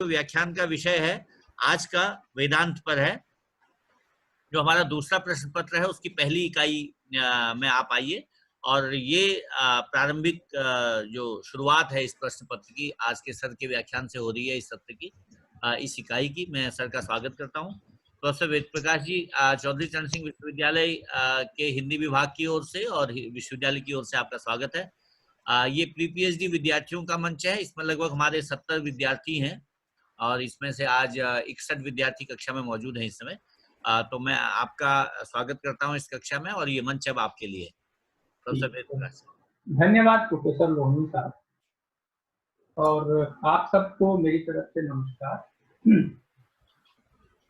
व्याख्यान का विषय है आज का वेदांत पर है। जो हमारा दूसरा प्रश्न पत्र है उसकी पहली इकाई में आप आइए और ये प्रारंभिक जो शुरुआत है इस प्रश्न पत्र की आज के सर के व्याख्यान से हो रही है। इस सत्र की इस इकाई की मैं सर का स्वागत करता हूँ। प्रोफेसर वेद प्रकाश जी चौधरी चरण सिंह विश्वविद्यालय के हिंदी विभाग की ओर से और विश्वविद्यालय की ओर से आपका स्वागत है। ये प्री पीएचडी विद्यार्थियों का मंच है। इसमें लगभग हमारे 70 विद्यार्थी हैं और इसमें से आज 61 विद्यार्थी कक्षा में मौजूद हैं इस समय। तो मैं आपका स्वागत करता हूं इस कक्षा में और ये मंच अब आपके लिए। धन्यवाद प्रोफेसर लोहनी साहब, और आप सबको मेरी तरफ से नमस्कार।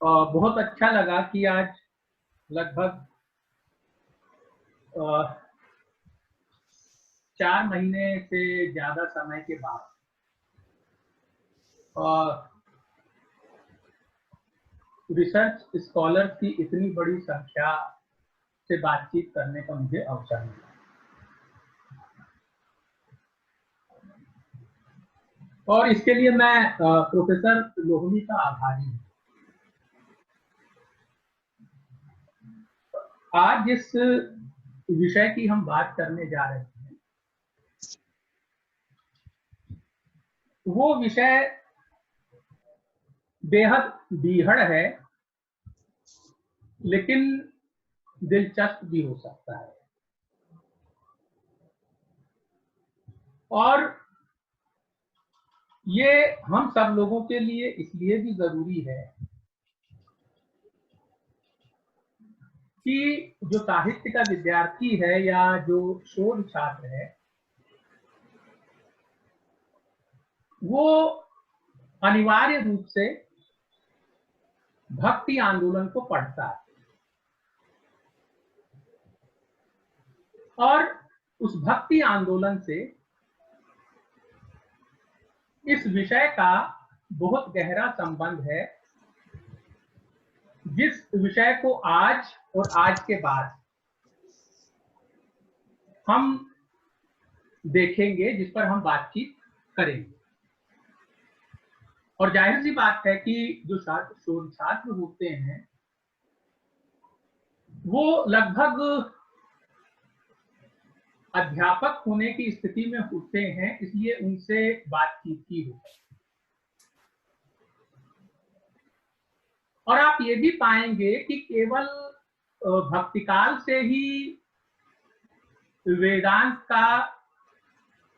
बहुत अच्छा लगा कि आज लगभग 4 महीने से ज्यादा समय के बाद रिसर्च स्कॉलर्स की इतनी बड़ी संख्या से बातचीत करने का मुझे अवसर मिला। और इसके लिए मैं प्रोफेसर लोहनी का आभारी हूँ। आज जिस विषय की हम बात करने जा रहे हैं वो विषय बेहद बीहड़ है, लेकिन दिलचस्प भी हो सकता है। और ये हम सब लोगों के लिए इसलिए भी जरूरी है कि जो साहित्य का विद्यार्थी है या जो शोध छात्र है वो अनिवार्य रूप से भक्ति आंदोलन को पढ़ता है और उस भक्ति आंदोलन से इस विषय का बहुत गहरा संबंध है, जिस विषय को आज और आज के बाद हम देखेंगे, जिस पर हम बातचीत करेंगे। और जाहिर सी बात है कि जो शोध छात्र होते हैं वो लगभग अध्यापक होने की स्थिति में होते हैं, इसलिए उनसे बातचीत की होती है। और आप ये भी पाएंगे कि केवल भक्तिकाल से ही वेदांत का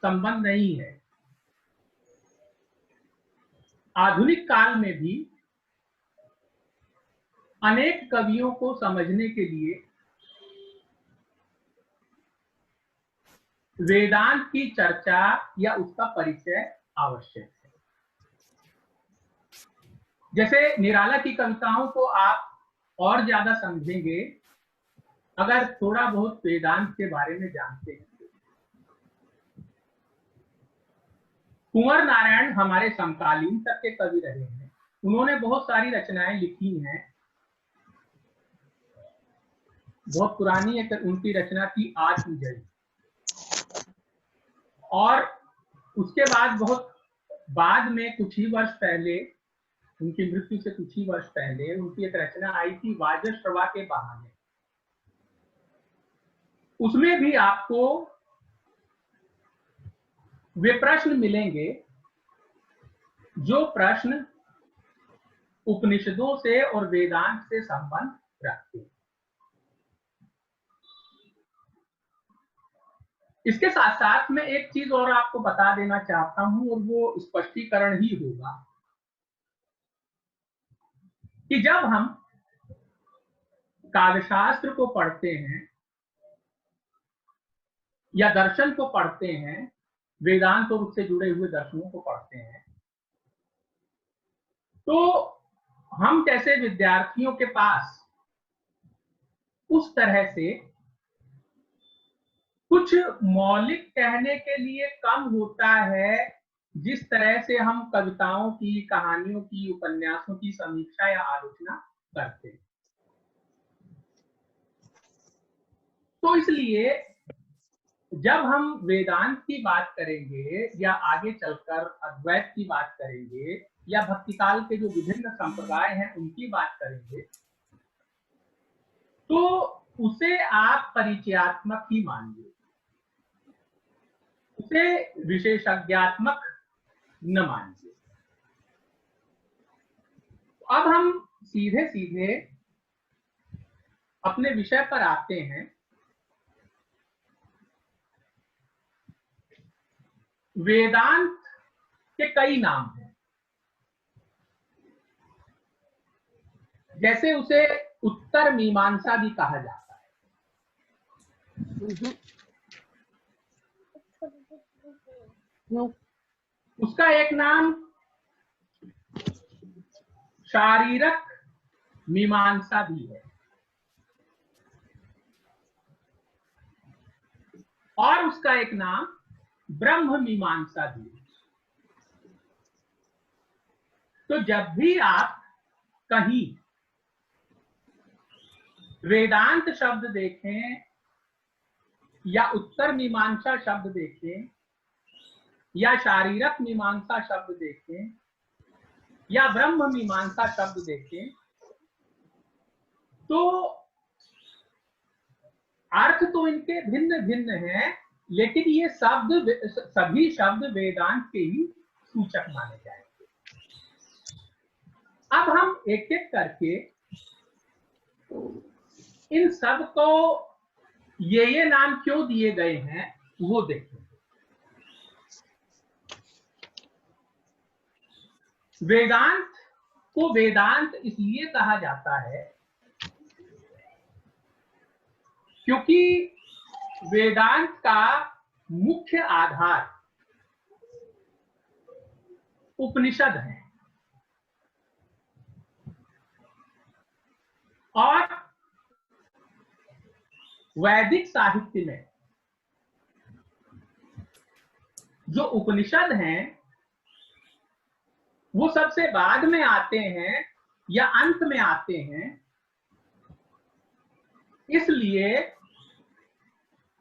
संबंध नहीं है। आधुनिक काल में भी अनेक कवियों को समझने के लिए वेदांत की चर्चा या उसका परिचय आवश्यक है। जैसे निराला की कविताओं को आप और ज्यादा समझेंगे अगर थोड़ा बहुत वेदांत के बारे में जानते हैं। कुंवर नारायण हमारे समकालीन तक के कवि रहे हैं। उन्होंने बहुत सारी रचनाएं लिखी हैं। बहुत पुरानी एक उनकी रचना थी आत्मजयी, और उसके बाद बहुत बाद में कुछ ही वर्ष पहले, उनकी मृत्यु से कुछ ही वर्ष पहले उनकी एक रचना आई थी वाजश्रवा के बहाने। उसमें भी आपको वे प्रश्न मिलेंगे जो प्रश्न उपनिषदों से और वेदांत से संबंध रखते हैं। इसके साथ साथ मैं एक चीज और आपको बता देना चाहता हूं, और वो स्पष्टीकरण ही होगा कि जब हम काव्यशास्त्र को पढ़ते हैं या दर्शन को पढ़ते हैं, वेदांत और उससे जुड़े हुए दर्शनों को पढ़ते हैं, तो हम जैसे विद्यार्थियों के पास उस तरह से कुछ मौलिक कहने के लिए कम होता है जिस तरह से हम कविताओं की, कहानियों की, उपन्यासों की समीक्षा या आलोचना करते हैं। तो इसलिए जब हम वेदांत की बात करेंगे या आगे चलकर अद्वैत की बात करेंगे या भक्ति काल के जो विभिन्न संप्रदाय हैं उनकी बात करेंगे, तो उसे आप परिचयात्मक ही मानिए, उसे विशेषज्ञात्मक न मानिए। अब हम सीधे सीधे अपने विषय पर आते हैं। वेदांत के कई नाम हैं, जैसे उसे उत्तर मीमांसा भी कहा जाता है। उसका एक नाम शारीरक मीमांसा भी है, और उसका एक नाम ब्रह्म मीमांसा भी है। तो जब भी आप कहीं वेदांत शब्द देखें या उत्तर मीमांसा शब्द देखें या शारीरक मीमांसा शब्द देखें या ब्रह्म मीमांसा शब्द देखें, तो अर्थ तो इनके भिन्न भिन्न हैं, लेकिन ये सभी शब्द वेदांत के ही सूचक माने जाएंगे। अब हम एक एक करके इन सब को ये नाम क्यों दिए गए हैं वो देखेंगे। वेदांत को वेदांत इसलिए कहा जाता है क्योंकि वेदांत का मुख्य आधार उपनिषद है, और वैदिक साहित्य में जो उपनिषद हैं वो सबसे बाद में आते हैं या अंत में आते हैं। इसलिए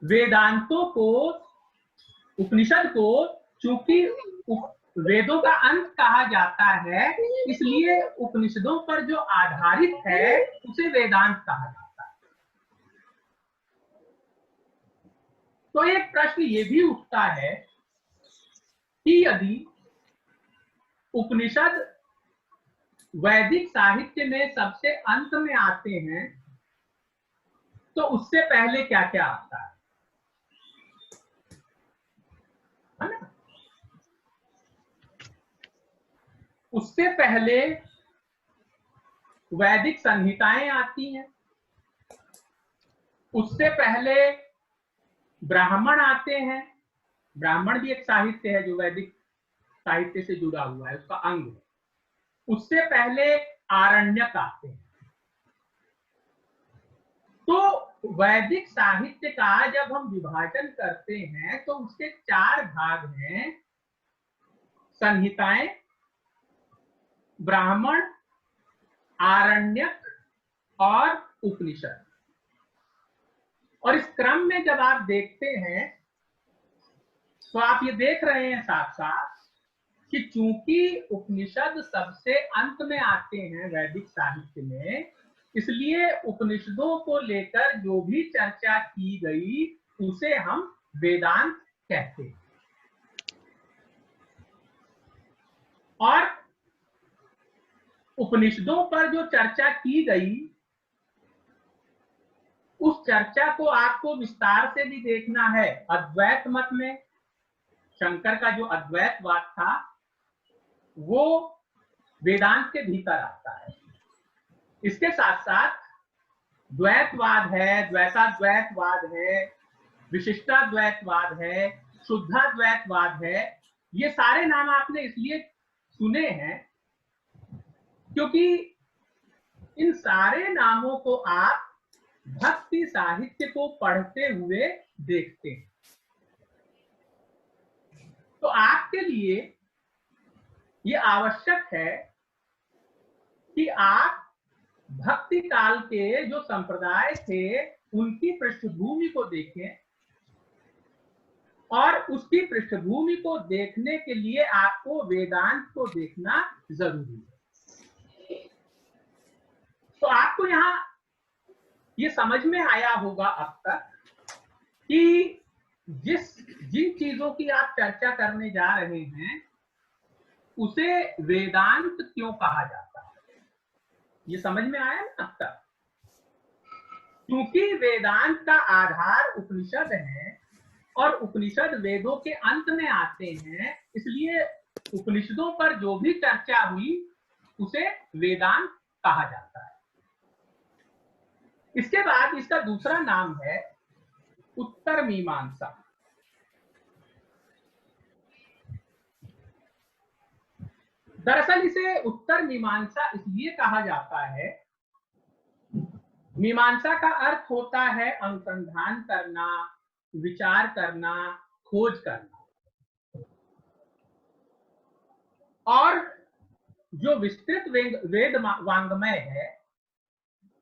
वेदांतों को, उपनिषद को, चूंकि वेदों का अंत कहा जाता है, इसलिए उपनिषदों पर जो आधारित है उसे वेदांत कहा जाता है। तो एक प्रश्न ये भी उठता है कि यदि उपनिषद वैदिक साहित्य में सबसे अंत में आते हैं, तो उससे पहले क्या क्या आता है ना? उससे पहले वैदिक संहिताएं आती हैं, उससे पहले ब्राह्मण आते हैं। ब्राह्मण भी एक साहित्य है जो वैदिक साहित्य से जुड़ा हुआ है, उसका अंग है। उससे पहले आरण्यक आते हैं। तो वैदिक साहित्य का जब हम विभाजन करते हैं तो उसके 4 भाग हैं: संहिताएं, ब्राह्मण, आरण्यक और उपनिषद। और इस क्रम में जब आप देखते हैं तो आप ये देख रहे हैं साथ साथ कि चूंकि उपनिषद सबसे अंत में आते हैं वैदिक साहित्य में, इसलिए उपनिषदों को लेकर जो भी चर्चा की गई उसे हम वेदांत कहते हैं। और उपनिषदों पर जो चर्चा की गई उस चर्चा को आपको विस्तार से भी देखना है। अद्वैत मत में शंकर का जो अद्वैतवाद था वो वेदांत के भीतर आता है। इसके साथ साथ द्वैतवाद है, द्वैताद्वैतवाद है, विशिष्टाद्वैतवाद है, शुद्धाद्वैतवाद है। ये सारे नाम आपने इसलिए सुने हैं क्योंकि इन सारे नामों को आप भक्ति साहित्य को पढ़ते हुए देखते हैं। तो आपके लिए ये आवश्यक है कि आप भक्ति काल के जो संप्रदाय थे उनकी पृष्ठभूमि को देखें और उसकी पृष्ठभूमि को देखने के लिए आपको वेदांत को देखना जरूरी है। तो आपको यहाँ ये समझ में आया होगा अब तक कि जिन चीजों की आप चर्चा करने जा रहे हैं उसे वेदांत क्यों कहा जाता है, ये समझ में आया ना अब तक। क्योंकि वेदांत का आधार उपनिषद है और उपनिषद वेदों के अंत में आते हैं, इसलिए उपनिषदों पर जो भी चर्चा हुई उसे वेदांत कहा जाता है। इसके बाद इसका दूसरा नाम है उत्तर मीमांसा। दरअसल इसे उत्तर मीमांसा इसलिए कहा जाता है, मीमांसा का अर्थ होता है अनुसंधान करना, विचार करना, खोज करना। और जो विस्तृत वेद वांग्मय है,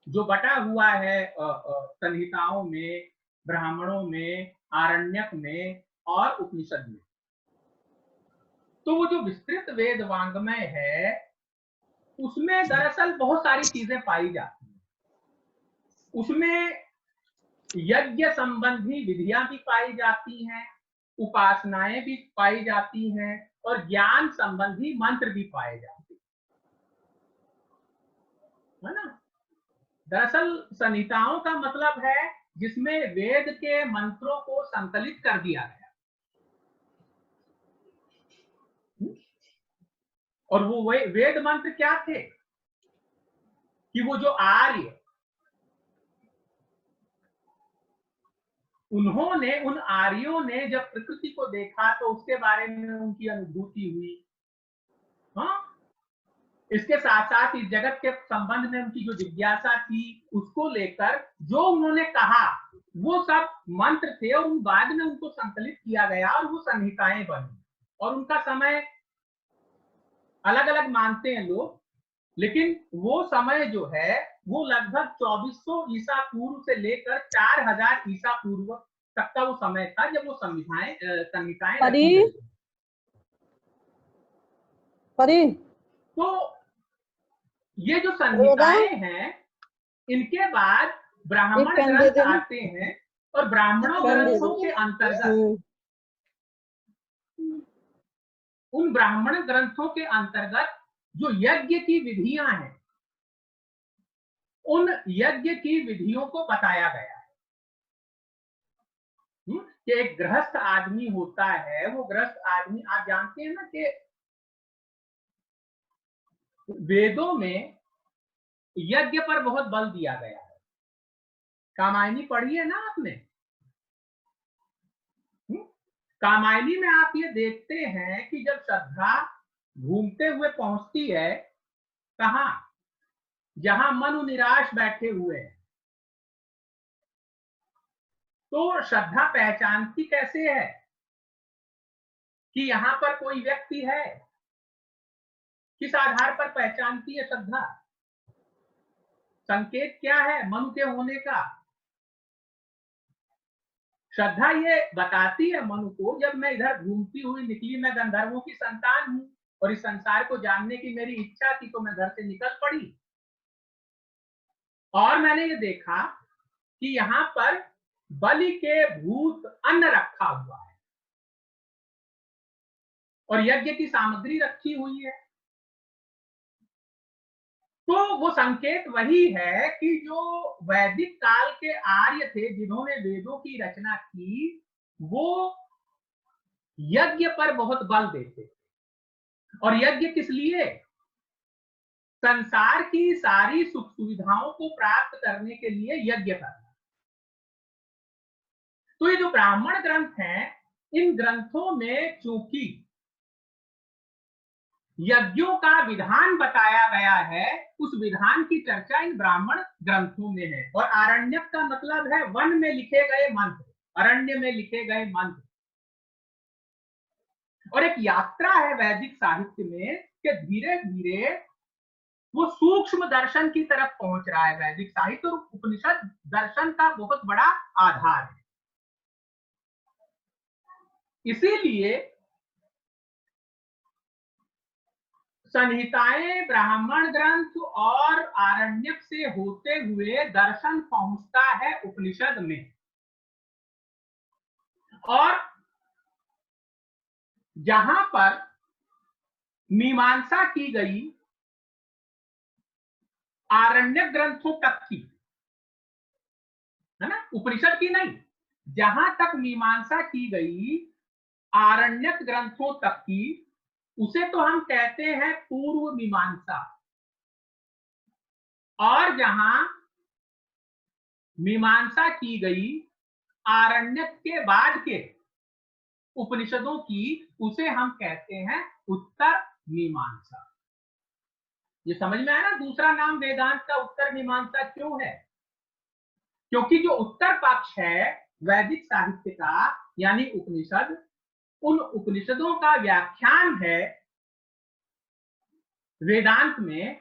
जो बटा हुआ है संहिताओं में, ब्राह्मणों में, आरण्यक में और उपनिषद में, तो वो जो विस्तृत वेद वांग्मय है उसमें दरअसल बहुत सारी चीजें पाई जाती हैं। उसमें यज्ञ संबंधी विधियां भी पाई जाती हैं, उपासनाएं भी पाई जाती हैं और ज्ञान संबंधी मंत्र भी पाए जाते हैं, है ना। दरअसल संहिताओं का मतलब है जिसमें वेद के मंत्रों को संकलित कर दिया गया। और वो वेद मंत्र क्या थे कि वो जो आर्य, उन्होंने, उन आर्यों ने जब प्रकृति को देखा तो उसके बारे में उनकी अनुभूति हुई। हाँ, इसके साथ साथ इस जगत के संबंध में उनकी जो जिज्ञासा थी उसको लेकर जो उन्होंने कहा वो सब मंत्र थे और बाद में उनको संकलित किया गया और वो संहिताएं बनी। और उनका समय अलग अलग मानते हैं लोग, लेकिन वो समय जो है वो लगभग 2400 ईसा पूर्व से लेकर 4000 ईसा पूर्व तक का वो समय था जब वो संहिताएं रखी गई। तो ये जो संहिताएं हैं इनके बाद ब्राह्मण ग्रंथ आते हैं और ब्राह्मणों ग्रंथों के अंतर्गत, उन ब्राह्मण ग्रंथों के अंतर्गत जो यज्ञ की विधियां हैं उन यज्ञ की विधियों को बताया गया है कि एक गृहस्थ आदमी होता है, वो गृहस्थ आदमी, आप जानते हैं ना कि वेदों में यज्ञ पर बहुत बल दिया गया है। कामायनी पढ़ी है ना आपने? कामायनी में आप ये देखते हैं कि जब श्रद्धा घूमते हुए पहुंचती है कहां, जहां मनु निराश बैठे हुए हैं, तो श्रद्धा पहचानती कैसे है कि यहां पर कोई व्यक्ति है? किस आधार पर पहचानती है श्रद्धा? संकेत क्या है मनु के होने का? श्रद्धा ये बताती है मनु को, जब मैं इधर घूमती हुई निकली, मैं गंधर्वों की संतान हूं और इस संसार को जानने की मेरी इच्छा थी तो मैं घर से निकल पड़ी और मैंने ये देखा कि यहाँ पर बलि के भूत अन्न रखा हुआ है और यज्ञ की सामग्री रखी हुई है। तो वो संकेत वही है कि जो वैदिक काल के आर्य थे जिन्होंने वेदों की रचना की, वो यज्ञ पर बहुत बल देते और यज्ञ किस लिए? संसार की सारी सुख सुविधाओं को प्राप्त करने के लिए यज्ञ करना। तो ये जो ब्राह्मण ग्रंथ हैं, इन ग्रंथों में चूंकि यज्ञों का विधान बताया गया है, उस विधान की चर्चा इन ब्राह्मण ग्रंथों में है। और आरण्यक का मतलब है वन में लिखे गए मंत्र, अरण्य में लिखे गए मंत्र। और एक यात्रा है वैदिक साहित्य में कि धीरे धीरे वो सूक्ष्म दर्शन की तरफ पहुंच रहा है वैदिक साहित्य, और उपनिषद दर्शन का बहुत बड़ा आधार है। इसीलिए संहिताएं, ब्राह्मण ग्रंथ और आरण्यक से होते हुए दर्शन पहुंचता है उपनिषद में, और जहां पर मीमांसा की गई आरण्यक ग्रंथों तक की, है ना, उपनिषद की नहीं, जहां तक मीमांसा की गई आरण्यक ग्रंथों तक की, उसे तो हम कहते हैं पूर्व मीमांसा। और जहां मीमांसा की गई आरण्यक के बाद के उपनिषदों की, उसे हम कहते हैं उत्तर मीमांसा। ये समझ में आया ना, दूसरा नाम वेदांत का उत्तर मीमांसा क्यों है? क्योंकि जो उत्तर पक्ष है वैदिक साहित्य का, यानी उपनिषद, उन उपनिषदों का व्याख्यान है वेदांत में,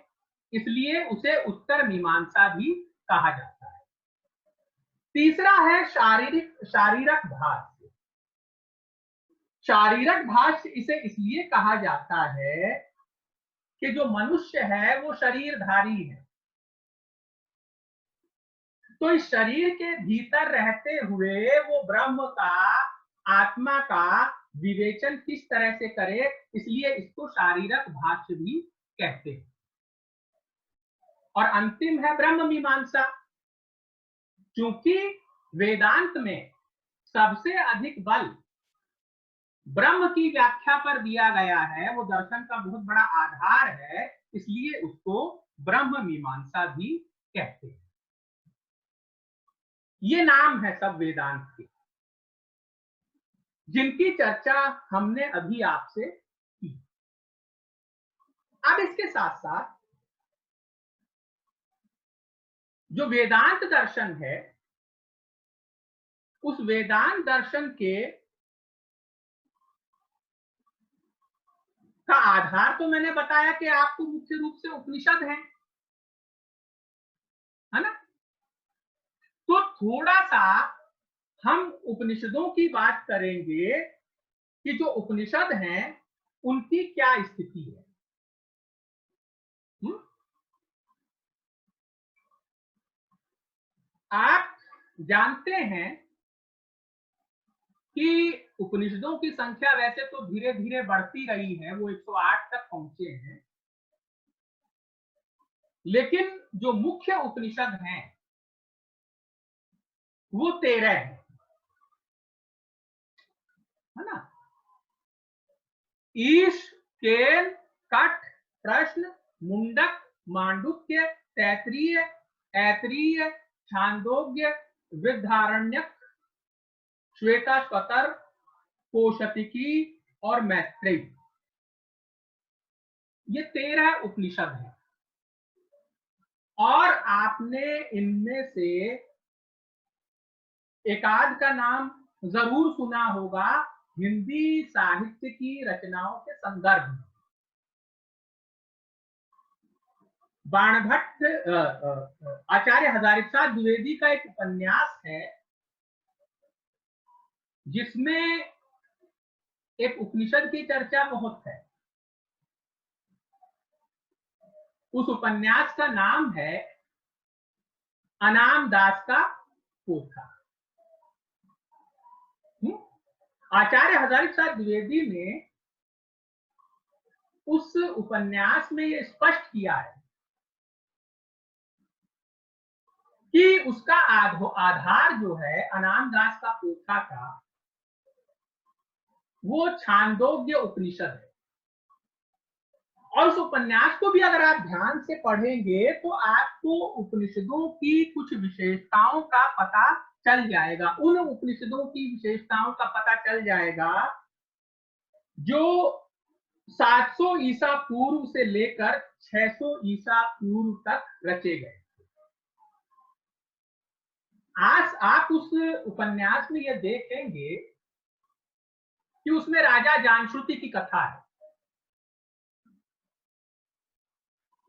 इसलिए उसे उत्तर मीमांसा भी कहा जाता है। तीसरा है शारीरक भाष्य। शारीरक भाष्य इसे इसलिए कहा जाता है कि जो मनुष्य है वो शरीरधारी है, तो इस शरीर के भीतर रहते हुए वो ब्रह्म का, आत्मा का विवेचन किस तरह से करे, इसलिए इसको शारीरक भाष्य भी कहते हैं। और अंतिम है ब्रह्म मीमांसा। क्योंकि वेदांत में सबसे अधिक बल ब्रह्म की व्याख्या पर दिया गया है, वो दर्शन का बहुत बड़ा आधार है, इसलिए उसको ब्रह्म मीमांसा भी कहते हैं। ये नाम है सब वेदांत के, जिनकी चर्चा हमने अभी आपसे की। अब इसके साथ साथ जो वेदांत दर्शन है, उस वेदांत दर्शन के का आधार तो मैंने बताया कि आपको मुख्य रूप से उपनिषद है ना। तो थोड़ा सा हम उपनिषदों की बात करेंगे कि जो उपनिषद हैं उनकी क्या स्थिति है। आप जानते हैं कि उपनिषदों की संख्या वैसे तो धीरे धीरे बढ़ती रही है, वो 108 तक पहुंचे हैं, लेकिन जो मुख्य उपनिषद हैं वो 13 है ना। ईश, केन, कठ, प्रश्न, मुंडक, मांडुक्य, तैत्रीय, ऐतरीय, छांदोग्य, वृद्धारण्यक, श्वेताश्वतर, कोशतिकी और मैत्रेयी, ये 13 उपनिषद हैं। और आपने इनमें से एकाध का नाम जरूर सुना होगा हिंदी साहित्य की रचनाओं के संदर्भ में। बाणभट्ट, आचार्य हजारीप्रसाद द्विवेदी का एक उपन्यास है जिसमें एक उपनिषद की चर्चा बहुत है। उस उपन्यास का नाम है अनाम दास का पोथा। आचार्य हजारीप्रसाद द्विवेदी ने उस उपन्यास में यह स्पष्ट किया है कि उसका आधार जो है अनाम दास का पोथा का, वो छांदोग्य उपनिषद है। और उस उपन्यास को भी अगर आप ध्यान से पढ़ेंगे तो आपको उपनिषदों की कुछ विशेषताओं का पता चल जाएगा। उन उपनिषदों की विशेषताओं का पता चल जाएगा जो 700 ईसा पूर्व से लेकर 600 ईसा पूर्व तक रचे गए। आज आप उस उपन्यास में यह देखेंगे कि उसमें राजा जानश्रुति की कथा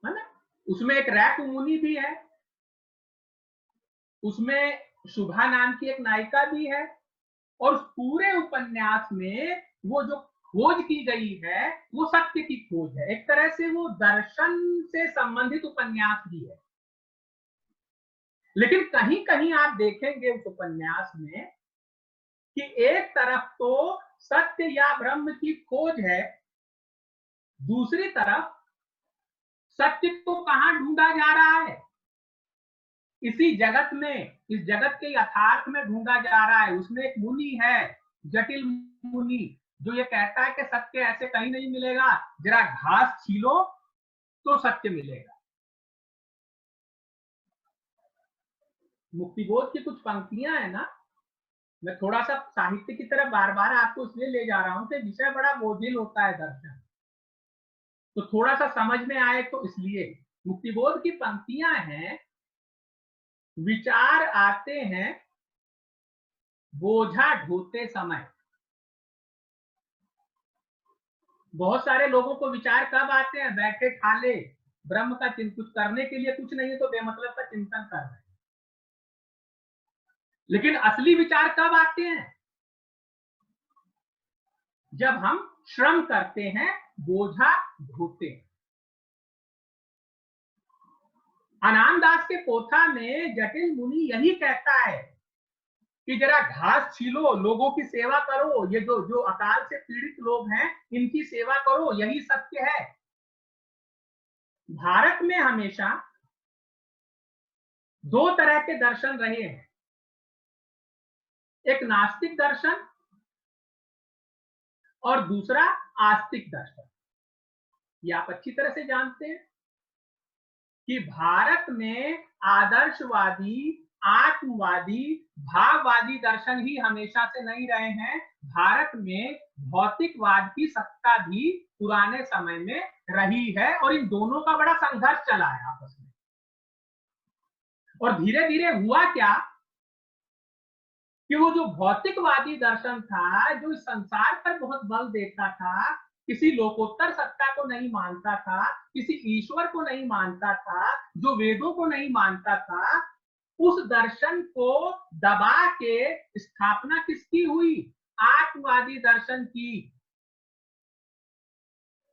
है ना। उसमें एक रैक मुनि भी है, उसमें शुभा नाम की एक नायिका भी है, और उस पूरे उपन्यास में वो जो खोज की गई है वो सत्य की खोज है। एक तरह से वो दर्शन से संबंधित उपन्यास भी है। लेकिन कहीं कहीं आप देखेंगे उस उपन्यास में कि एक तरफ तो सत्य या ब्रह्म की खोज है, दूसरी तरफ सत्य को कहां ढूंढा जा रहा है? इसी जगत में, इस जगत के यथार्थ में ढूंढा जा रहा है। उसमें एक मुनि है, जटिल मुनि, जो ये कहता है कि सत्य ऐसे कहीं नहीं मिलेगा, जरा घास छीलो तो सत्य मिलेगा। मुक्तिबोध की कुछ पंक्तियां है ना, मैं थोड़ा सा साहित्य की तरफ बार बार आपको इसलिए ले जा रहा हूं कि विषय बड़ा बोझिल होता है दर्शन, तो थोड़ा सा समझ में आए तो इसलिए। मुक्तिबोध की पंक्तियां हैं, विचार आते हैं बोझा ढोते समय। बहुत सारे लोगों को विचार कब आते हैं? बैठे ठाले ब्रह्म का कुछ करने के लिए कुछ नहीं है तो बेमतलब का चिंतन कर रहे हैं। लेकिन असली विचार कब आते हैं? जब हम श्रम करते हैं, बोझा ढोते हैं। अनामदास के पोथा में जटिल मुनि यही कहता है कि जरा घास छीलो, लोगों की सेवा करो, ये जो जो अकाल से पीड़ित लोग हैं इनकी सेवा करो, यही सत्य है। भारत में हमेशा दो तरह के दर्शन रहे हैं, एक नास्तिक दर्शन और दूसरा आस्तिक दर्शन। ये आप अच्छी तरह से जानते हैं कि भारत में आदर्शवादी, आत्मवादी, भाववादी दर्शन ही हमेशा से नहीं रहे हैं। भारत में भौतिकवाद की सत्ता भी पुराने समय में रही है और इन दोनों का बड़ा संघर्ष चला है आपस में। और धीरे धीरे हुआ क्या कि वो जो भौतिकवादी दर्शन था, जो इस संसार पर बहुत बल देता था, किसी लोकोत्तर सत्ता को नहीं मानता था, किसी ईश्वर को नहीं मानता था, जो वेदों को नहीं मानता था, उस दर्शन को दबा के स्थापना किसकी हुई? आत्मवादी दर्शन की।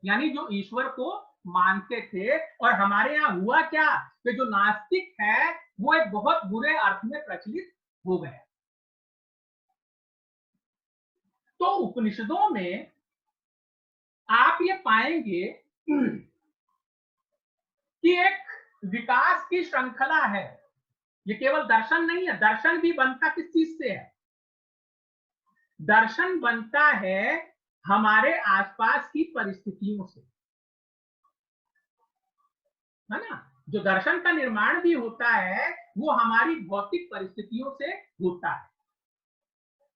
यानी जो ईश्वर को मानते थे। और हमारे यहाँ हुआ क्या कि जो नास्तिक है वो एक बहुत बुरे अर्थ में प्रचलित हो गया। तो उपनिषदों में आप ये पाएंगे कि एक विकास की श्रृंखला है। ये केवल दर्शन नहीं है, दर्शन भी बनता किस चीज से है? दर्शन बनता है हमारे आसपास की परिस्थितियों से, है ना। जो दर्शन का निर्माण भी होता है वो हमारी भौतिक परिस्थितियों से होता है।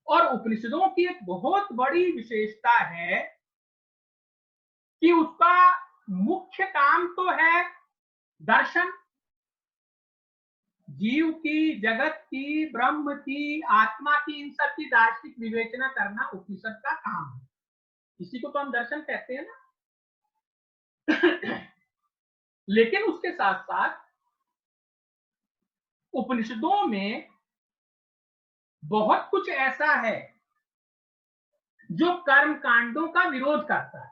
और उपनिषदों की एक बहुत बड़ी विशेषता है कि उसका मुख्य काम तो है दर्शन, जीव की, जगत की, ब्रह्म की, आत्मा की, इन सब की दार्शनिक विवेचना करना उपनिषद का काम है। इसी को तो हम दर्शन कहते हैं ना। लेकिन उसके साथ साथ उपनिषदों में बहुत कुछ ऐसा है जो कर्म कांडों का विरोध करता है।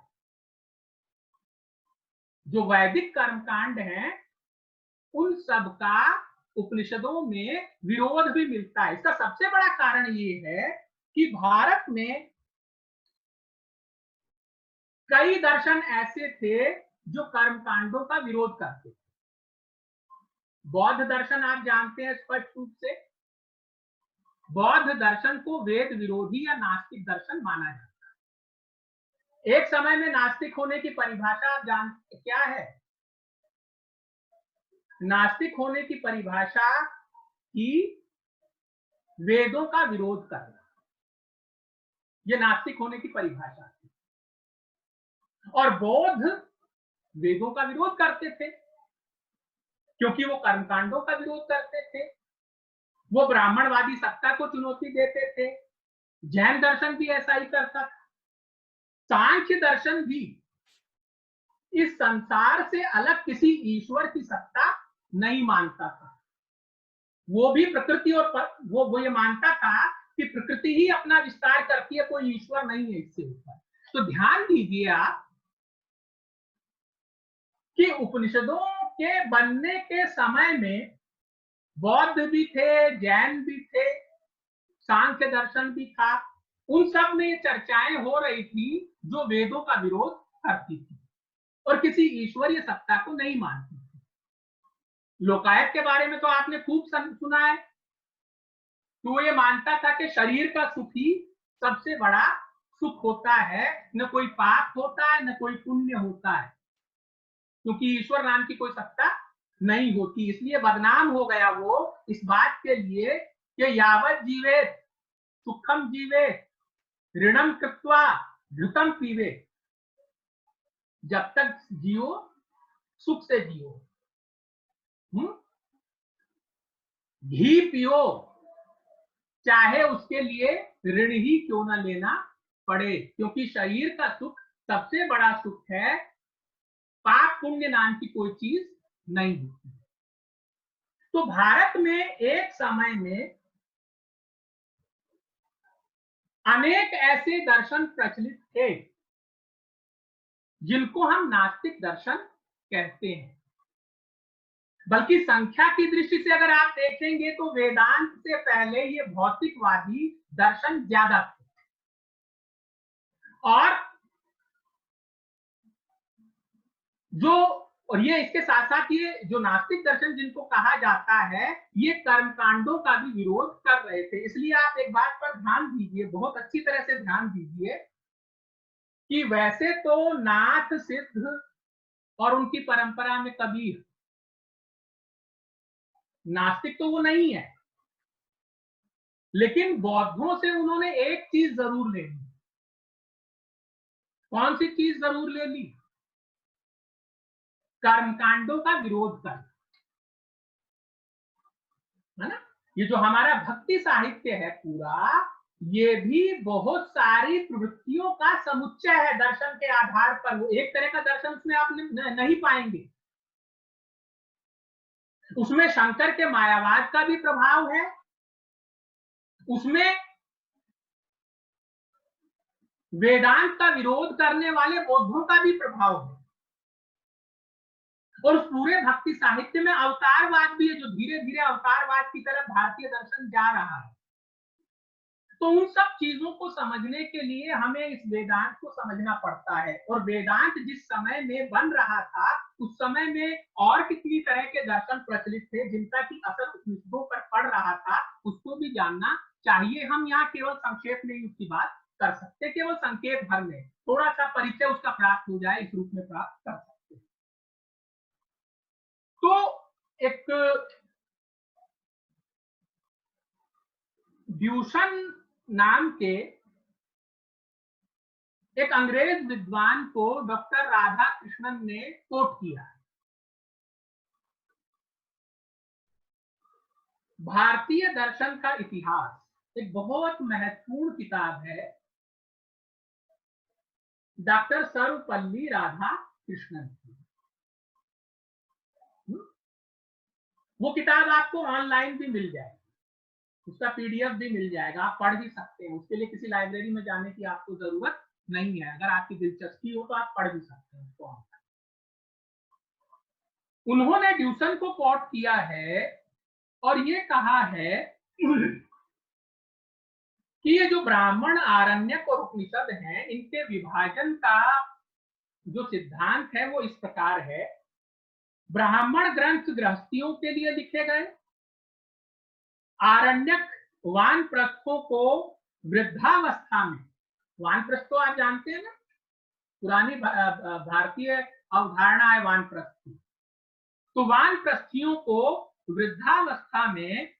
जो वैदिक कर्म कांड हैं उन सब का उपनिषदों में विरोध भी मिलता है। इसका सबसे बड़ा कारण ये है कि भारत में कई दर्शन ऐसे थे जो कर्म कांडों का विरोध करते थे। बौद्ध दर्शन आप जानते हैं स्पष्ट रूप से। बौद्ध दर्शन को वेद विरोधी या नास्तिक दर्शन माना जाता है। एक समय में नास्तिक होने की परिभाषा आप जानते क्या है? नास्तिक होने की परिभाषा की वेदों का विरोध करना, यह नास्तिक होने की परिभाषा थी। और बौद्ध वेदों का विरोध करते थे क्योंकि वो कर्मकांडों का विरोध करते थे। वो ब्राह्मणवादी सत्ता को चुनौती देते थे। जैन दर्शन भी ऐसा ही करता था। सांख्य दर्शन भी इस संसार से अलग किसी ईश्वर की सत्ता नहीं मानता था। वो भी प्रकृति और वो ये मानता था कि प्रकृति ही अपना विस्तार करती है, कोई ईश्वर नहीं है इससे ऊपर। तो ध्यान दीजिए आप कि उपनिषदों के बनने के समय में बौद्ध भी थे, जैन भी थे, सांख्य दर्शन भी था, उन सब में ये चर्चाएं हो रही थी जो वेदों का विरोध करती थी और किसी ईश्वरीय सत्ता को नहीं मानती थी। लोकायत के बारे में तो आपने खूब सुना है, तो वो ये मानता था कि शरीर का सुख ही सबसे बड़ा सुख होता है, न कोई पाप होता है न कोई पुण्य होता है, क्योंकि ईश्वर नाम की कोई सत्ता नहीं होती। इसलिए बदनाम हो गया वो इस बात के लिए कि यावत जीवेत सुखम जीवेत ऋणम कृत्वा घृतम पीवे, जब तक जियो सुख से जियो, घी पियो, चाहे उसके लिए ऋण ही क्यों ना लेना पड़े, क्योंकि शरीर का सुख सबसे बड़ा सुख है, पाप पुण्य नाम की कोई चीज नहीं होती। तो भारत में एक समय में अनेक ऐसे दर्शन प्रचलित थे जिनको हम नास्तिक दर्शन कहते हैं। बल्कि संख्या की दृष्टि से अगर आप देखेंगे तो वेदांत से पहले ये भौतिकवादी दर्शन ज्यादा थे, और ये इसके साथ साथ ये जो नास्तिक दर्शन जिनको कहा जाता है, ये कर्मकांडों का भी विरोध कर रहे थे। इसलिए आप एक बात पर ध्यान दीजिए, बहुत अच्छी तरह से ध्यान दीजिए कि वैसे तो नाथ सिद्ध और उनकी परंपरा में कबीर नास्तिक तो वो नहीं है, लेकिन बौद्धों से उन्होंने एक चीज जरूर ले ली। कौन सी चीज जरूर ले ली? कर्मकांडों का विरोध कर, है ना। ये जो हमारा भक्ति साहित्य है पूरा, ये भी बहुत सारी प्रवृत्तियों का समुच्चय है दर्शन के आधार पर। वो एक तरह का दर्शन उसमें आप नहीं पाएंगे। उसमें शंकर के मायावाद का भी प्रभाव है, उसमें वेदांत का विरोध करने वाले बौद्धों का भी प्रभाव है, और उस पूरे भक्ति साहित्य में अवतारवाद भी है, जो धीरे धीरे अवतारवाद की तरफ भारतीय दर्शन जा रहा है। तो उन सब चीजों को समझने के लिए हमें इस वेदांत को समझना पड़ता है। और वेदांत जिस समय में बन रहा था, उस समय में और कितनी तरह के दर्शन प्रचलित थे जिनका की असर उपनिषदों पर पड़ रहा था, उसको भी जानना चाहिए। हम यहाँ केवल संक्षेप में उसकी बात कर सकते, केवल संकेत भर में थोड़ा सा परिचय उसका प्राप्त हो जाए, इस रूप में प्राप्त कर सकते। तो एक ड्यूशन नाम के एक अंग्रेज विद्वान को डॉक्टर राधा कृष्णन ने कोट किया। भारतीय दर्शन का इतिहास एक बहुत महत्वपूर्ण किताब है, डॉक्टर सर्वपल्ली राधा कृष्णन की। वो किताब आपको ऑनलाइन भी मिल जाएगी, उसका पीडीएफ भी मिल जाएगा, आप पढ़ भी सकते हैं। उसके लिए किसी लाइब्रेरी में जाने की आपको जरूरत नहीं है। अगर आपकी दिलचस्पी हो तो आप पढ़ भी सकते हैं उसको। उन्होंने ड्यूसन को कोट किया है और ये कहा है कि ये जो ब्राह्मण, आरण्यक और उपनिषद हैं, इनके विभाजन का जो सिद्धांत है वो इस प्रकार है। ब्राह्मण ग्रंथ गृहस्थियों के लिए लिखे गए, आरण्यक वानप्रस्थों को वृद्धावस्था में, वानप्रस्थ तो आप जानते हैं ना, पुरानी भारतीय अवधारणा है वानप्रस्थ की, तो वानप्रस्थियों को वृद्धावस्था में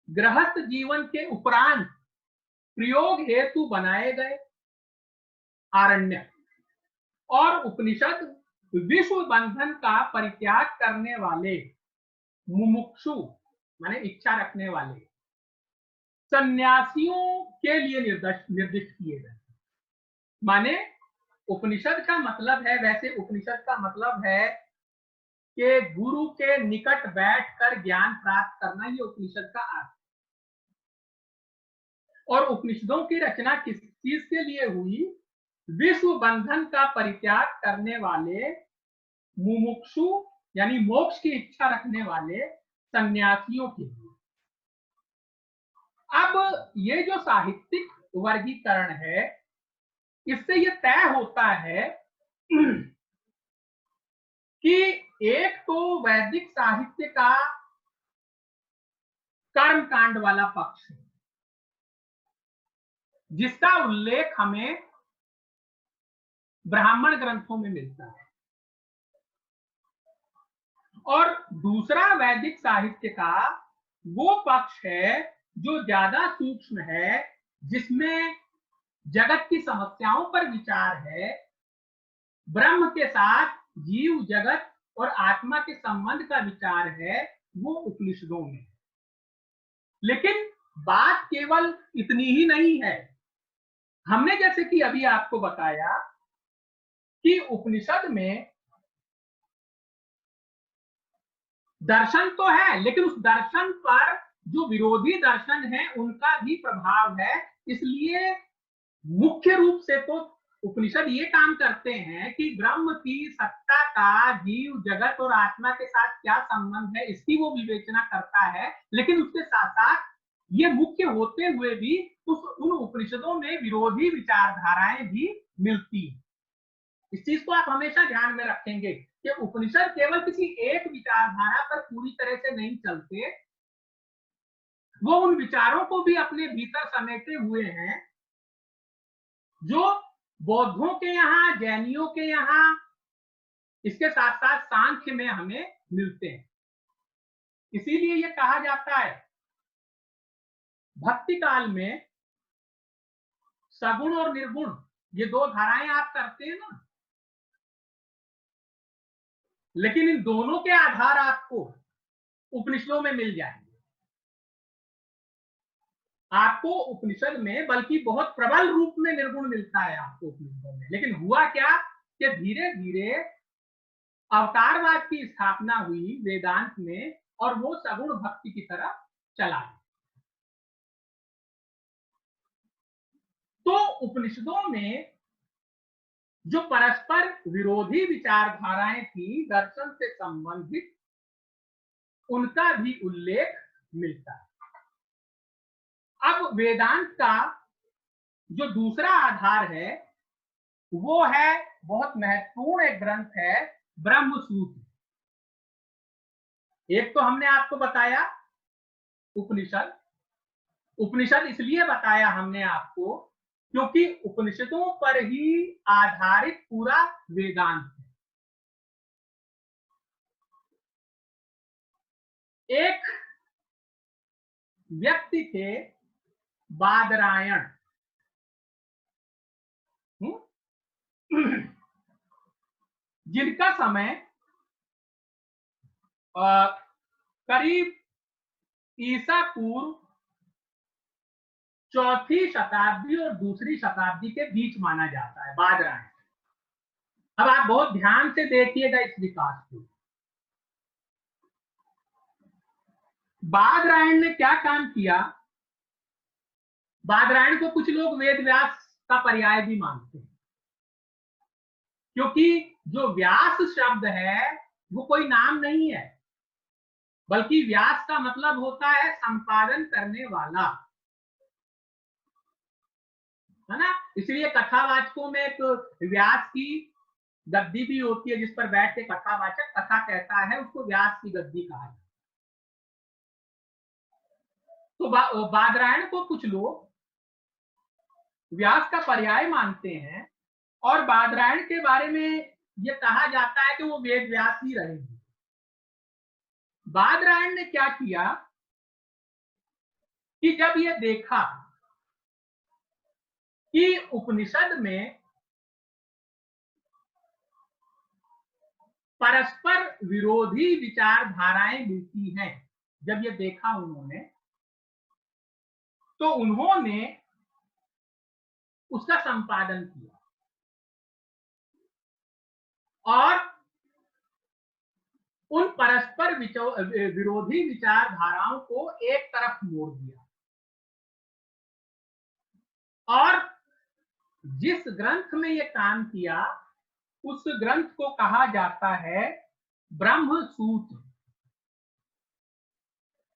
गृहस्थ जीवन के उपरांत प्रयोग हेतु बनाए गए आरण्य, और उपनिषद विश्व बंधन का परित्याग करने वाले मुमुक्षु माने इच्छा रखने वाले सन्यासियों के लिए निर्दिष्ट किए गए। माने उपनिषद का मतलब है, वैसे उपनिषद का मतलब है कि गुरु के निकट बैठकर ज्ञान प्राप्त करना, ये उपनिषद का अर्थ। और उपनिषदों की रचना किस चीज के लिए हुई? विश्व बंधन का परित्याग करने वाले मुमुक्षु यानी मोक्ष की इच्छा रखने वाले सन्यासियों के लिए। अब ये जो साहित्यिक वर्गीकरण है, इससे ये तय होता है कि एक तो वैदिक साहित्य का कर्मकांड वाला पक्ष है, जिसका उल्लेख हमें ब्राह्मण ग्रंथों में मिलता है, और दूसरा वैदिक साहित्य का वो पक्ष है जो ज्यादा सूक्ष्म है, जिसमें जगत की समस्याओं पर विचार है, ब्रह्म के साथ जीव जगत और आत्मा के संबंध का विचार है, वो उपनिषदों में। लेकिन बात केवल इतनी ही नहीं है। हमने जैसे कि अभी आपको बताया कि उपनिषद में दर्शन तो है, लेकिन उस दर्शन पर जो विरोधी दर्शन है उनका भी प्रभाव है। इसलिए मुख्य रूप से तो उपनिषद ये काम करते हैं कि ब्रह्म की सत्ता का जीव जगत और आत्मा के साथ क्या संबंध है, इसकी वो विवेचना करता है। लेकिन उसके साथ साथ ये मुख्य होते हुए भी उन उपनिषदों में विरोधी विचारधाराएं भी मिलती हैं। इस चीज को आप हमेशा ध्यान में रखेंगे कि उपनिषद केवल किसी एक विचारधारा पर पूरी तरह से नहीं चलते, वो उन विचारों को भी अपने भीतर समेटे हुए हैं जो बौद्धों के यहाँ, जैनियों के यहाँ, इसके साथ साथ सांख्य में हमें मिलते हैं। इसीलिए ये कहा जाता है भक्ति काल में सगुण और निर्गुण ये दो धाराएं आप करते हैं ना, लेकिन इन दोनों के आधार आपको उपनिषदों में मिल जाएंगे। आपको उपनिषद में बल्कि बहुत प्रबल रूप में निर्गुण मिलता है आपको उपनिषदों में। लेकिन हुआ क्या कि धीरे धीरे अवतारवाद की स्थापना हुई वेदांत में, और वो सगुण भक्ति की तरफ चला गया। तो उपनिषदों में जो परस्पर विरोधी विचारधाराएं थी दर्शन से संबंधित, उनका भी उल्लेख मिलता है। अब वेदांत का जो दूसरा आधार है वो है बहुत महत्वपूर्ण एक ग्रंथ है ब्रह्म सूत्र। एक तो हमने आपको बताया उपनिषद। उपनिषद इसलिए बताया हमने आपको क्योंकि उपनिषदों पर ही आधारित पूरा वेदांत है। एक व्यक्ति थे बादरायण, जिनका समय करीब ईसा पूर्व चौथी शताब्दी और दूसरी शताब्दी के बीच माना जाता है, बादरायण। अब आप बहुत ध्यान से देखिएगा इस विकास को। बादरायण ने क्या काम किया? बादरायण को कुछ लोग वेद व्यास का पर्याय भी मानते हैं, क्योंकि जो व्यास शब्द है वो कोई नाम नहीं है, बल्कि व्यास का मतलब होता है संपादन करने वाला, है ना। इसलिए कथावाचकों में एक व्यास की गद्दी भी होती है जिस पर बैठ के कथावाचक कथा कहता है, उसको व्यास की गद्दी कहा जाता है। तो बादरायण को कुछ लोग व्यास का पर्याय मानते हैं, और बादरायण के बारे में यह कहा जाता है कि वो वेद व्यास ही रहेंगे। बादरायण ने क्या किया कि जब ये देखा कि उपनिषद में परस्पर विरोधी विचारधाराएं मिलती हैं, जब ये देखा उन्होंने, तो उन्होंने उसका संपादन किया और उन परस्पर विरोधी विचारधाराओं को एक तरफ मोड़ दिया। और जिस ग्रंथ में ये काम किया उस ग्रंथ को कहा जाता है ब्रह्म सूत्र,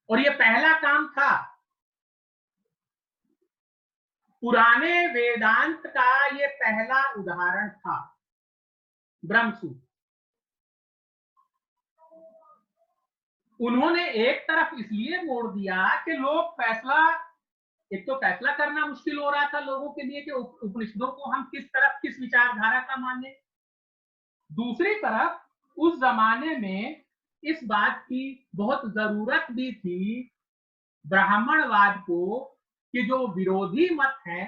और ये पहला काम था। पुराने वेदांत का ये पहला उदाहरण था ब्रह्म सूत्र। उन्होंने एक तरफ इसलिए मोड़ दिया कि लोग फैसला, एक तो फैसला करना मुश्किल हो रहा था लोगों के लिए कि उपनिषदों को हम किस तरफ, किस विचारधारा का माने। दूसरी तरफ उस जमाने में इस बात की बहुत जरूरत भी थी ब्राह्मणवाद को कि जो विरोधी मत है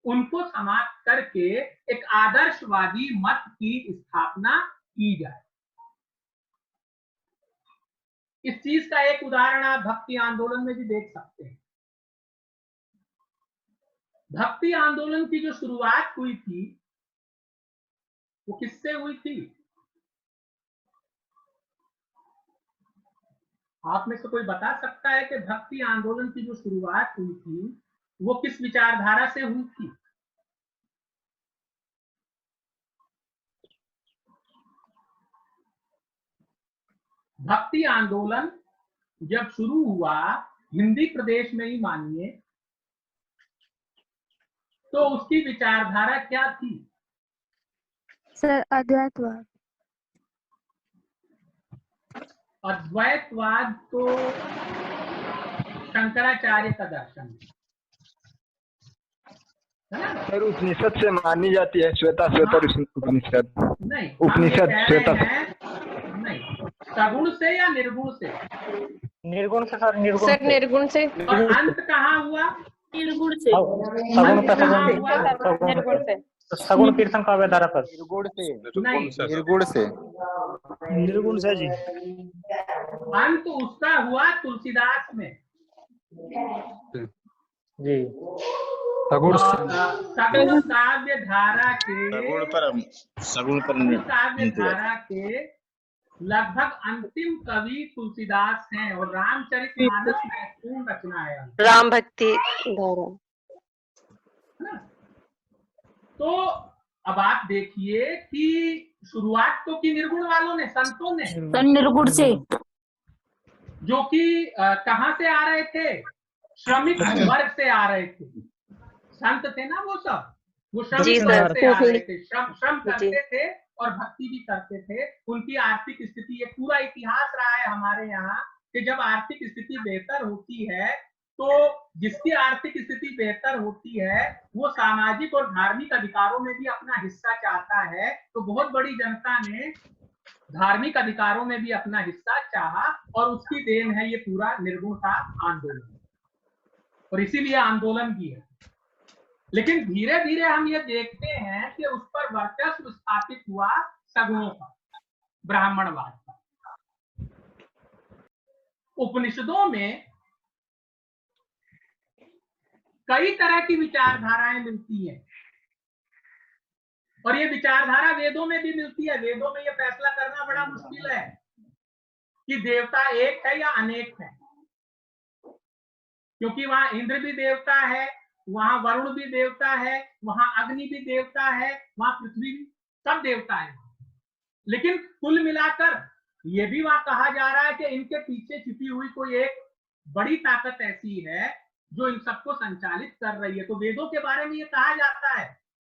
उनको समाप्त करके एक आदर्शवादी मत की स्थापना की जाए। इस चीज का एक उदाहरण आप भक्ति आंदोलन में भी देख सकते हैं। भक्ति आंदोलन की जो शुरुआत हुई थी वो किससे हुई थी? आप में से कोई बता सकता है कि भक्ति आंदोलन की जो शुरुआत हुई थी वो किस विचारधारा से हुई थी? भक्ति आंदोलन जब शुरू हुआ हिंदी प्रदेश में ही मानिए, तो उसकी विचारधारा क्या थी? सर अद्वैतवाद। अद्वैतवाद तो शंकराचार्य का दर्शन है ना? सर उपनिषद से मानी जाती है, श्वेता उपनिषद। नहीं, उपनिषद श्वेता नहीं, सगुण से या निर्गुण से? निर्गुण से सर, निर्गुण सर निर्गुण से। और अंत कहाँ हुआ? निर्गुण से। सगुण का निर्गुण से। सगुण कीर्तन का आधार पर निर्गुण से। नहीं, निर्गुण से। निर्गुण से जी। अंत उसका हुआ तुलसीदास में जी। सगुण काव्य धारा के लगभग अंतिम कवि तुलसीदास हैं और रामचरितमानस महत्वपूर्ण रचना है। राम भक्ति धारा। तो अब आप देखिए कि शुरुआत तो की निर्गुण वालों ने, संतों ने। निर्गुण से। जो कि कहां से आ रहे थे? श्रमिक वर्ग से आ रहे थे। संत थे ना वो सब, वो श्रमिक वर्ग से आ रहे थे, श्रम करते थे और भक्ति भी करते थे। उनकी आर्थिक स्थिति, ये पूरा इतिहास रहा है हमारे यहाँ कि जब आर्थिक स्थिति बेहतर होती है तो जिसकी आर्थिक स्थिति बेहतर होती है वो सामाजिक और धार्मिक अधिकारों में भी अपना हिस्सा चाहता है। तो बहुत बड़ी जनता ने धार्मिक अधिकारों में भी अपना हिस्सा चाहा और उसकी देन है ये पूरा निर्गुण का आंदोलन, और इसीलिए आंदोलन भी है। लेकिन धीरे धीरे हम ये देखते हैं कि उस पर वर्चस्व स्थापित हुआ सगुणों का, ब्राह्मणवाद का। उपनिषदों में कई तरह की विचारधाराएं मिलती हैं और ये विचारधारा वेदों में भी मिलती है। वेदों में ये फैसला करना बड़ा मुश्किल है कि देवता एक है या अनेक है, क्योंकि वहां इंद्र भी देवता है, वहां वरुण भी देवता है, वहां अग्नि भी देवता है, वहां पृथ्वी भी, सब देवता है। लेकिन कुल मिलाकर ये भी वहां कहा जा रहा है कि इनके पीछे छिपी हुई कोई एक बड़ी ताकत ऐसी है जो इन सबको संचालित कर रही है। तो वेदों के बारे में ये कहा जाता है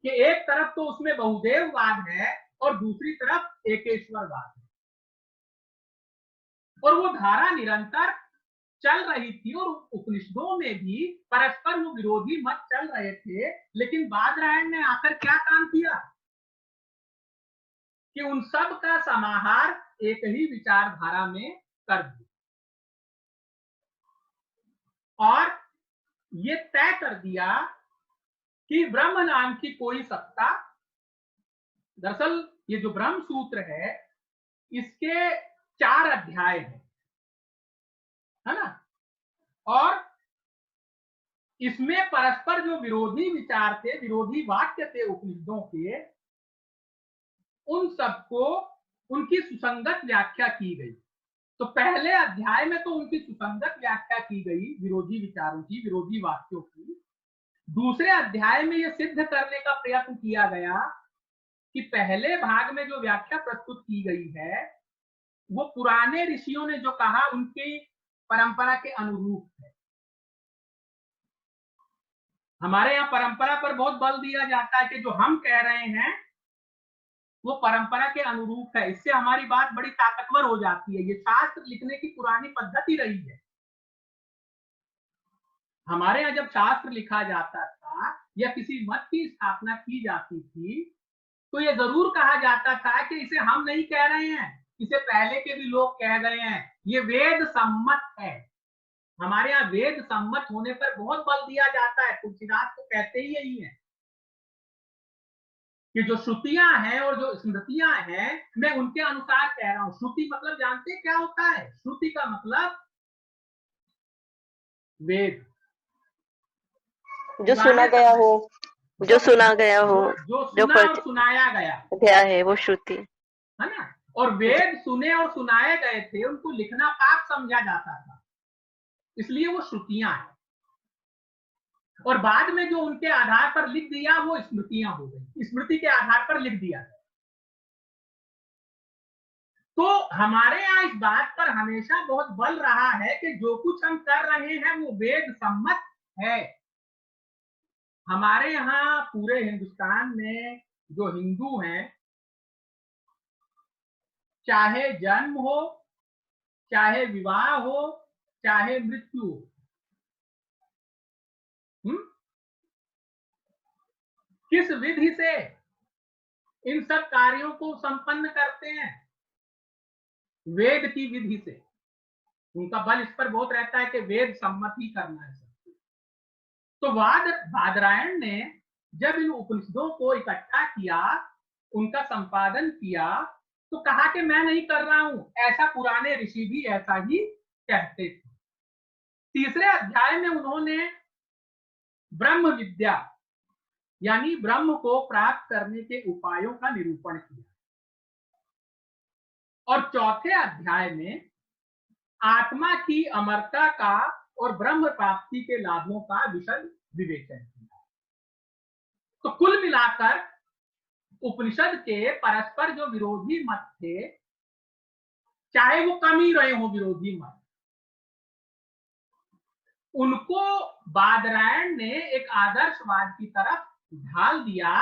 कि एक तरफ तो उसमें बहुदेववाद है और दूसरी तरफ एकेश्वरवाद है, और वो धारा निरंतर चल रही थी। और उपनिषदों में भी परस्पर वो विरोधी मत चल रहे थे, लेकिन बादरायण ने आकर क्या काम किया कि उन सब का समाहार एक ही विचारधारा में कर दिया और ये तय कर दिया कि ब्रह्म नाम की कोई सत्ता, दरअसल ये जो ब्रह्म सूत्र है इसके 4 अध्याय है ना, और इसमें परस्पर जो विरोधी विचार थे, विरोधी वाक्य थे उपनिषदों के, उन सबको उनकी सुसंगत व्याख्या की गई। तो पहले अध्याय में तो उनकी सुसंगत व्याख्या की गई विरोधी विचारों की, विरोधी वाक्यों की। दूसरे अध्याय में यह सिद्ध करने का प्रयत्न किया गया कि पहले भाग में जो व्याख्या प्रस्तुत की गई है वो पुराने ऋषियों ने जो कहा उनकी परंपरा के अनुरूप है। हमारे यहाँ परंपरा पर बहुत बल दिया जाता है कि जो हम कह रहे हैं वो परंपरा के अनुरूप है, इससे हमारी बात बड़ी ताकतवर हो जाती है। ये शास्त्र लिखने की पुरानी पद्धति रही है। हमारे यहाँ जब शास्त्र लिखा जाता था या किसी मत की स्थापना की जाती थी तो ये जरूर कहा जाता था कि इसे हम नहीं कह रहे हैं, इसे पहले के भी लोग कह गए हैं, ये वेद सम्मत है। हमारे यहाँ वेद सम्मत होने पर बहुत बल दिया जाता है। तुलसीदास तो कहते ही यही है कि जो श्रुतियां हैं और जो स्मृतियां हैं मैं उनके अनुसार कह रहा हूं। श्रुति मतलब जानते क्या होता है? श्रुति का मतलब वेद, जो सुना गया हो, जो सुना गया हो, जो सुना और सुनाया गया है वो श्रुति है ना। और वेद सुने और सुनाए गए थे, उनको लिखना पाप समझा जाता था, इसलिए वो श्रुतियां हैं। और बाद में जो उनके आधार पर लिख दिया वो स्मृतियां हो गई, स्मृति के आधार पर लिख दिया। तो हमारे यहाँ इस बात पर हमेशा बहुत बल रहा है कि जो कुछ हम कर रहे हैं वो वेद सम्मत है। हमारे यहाँ पूरे हिंदुस्तान में जो हिंदू हैं, चाहे जन्म हो, चाहे विवाह हो, चाहे मृत्यु हो, किस विधि से इन सब कार्यों को संपन्न करते हैं? वेद की विधि से। उनका बल इस पर बहुत रहता है कि वेद सम्मत ही करना है। तो बादरायण ने जब इन उपनिषदों को इकट्ठा किया, उनका संपादन किया, तो कहा कि मैं नहीं कर रहा हूं, ऐसा पुराने ऋषि भी ऐसा ही कहते थे। तीसरे अध्याय में उन्होंने ब्रह्म विद्या यानी ब्रह्म को प्राप्त करने के उपायों का निरूपण किया और चौथे अध्याय में आत्मा की अमरता का और ब्रह्म प्राप्ति के लाभों का विशद विवेचन किया। तो कुल मिलाकर उपनिषद के परस्पर जो विरोधी मत थे, चाहे वो कम ही रहे हो विरोधी मत, उनको बादरायण ने एक आदर्शवाद की तरफ ढाल दिया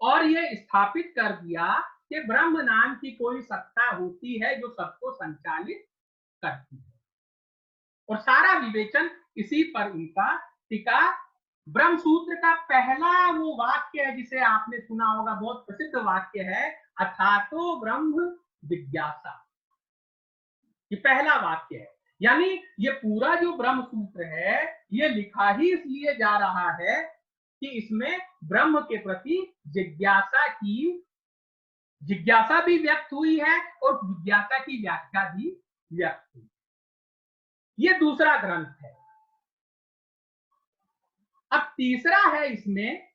और ये स्थापित कर दिया कि ब्रह्म नाम की कोई सत्ता होती है जो सबको संचालित करती है। और सारा विवेचन इसी पर उनका टिका। ब्रह्म सूत्र का पहला वो वाक्य है जिसे आपने सुना होगा, बहुत प्रसिद्ध वाक्य है, अथातो ब्रह्म जिज्ञासा। ये पहला वाक्य है। यानी ये पूरा जो ब्रह्म सूत्र है ये लिखा ही इसलिए जा रहा है कि इसमें ब्रह्म के प्रति जिज्ञासा भी व्यक्त हुई है और जिज्ञासा की व्याख्या भी व्यक्त हुई। ये दूसरा ग्रंथ है। अब तीसरा है इसमें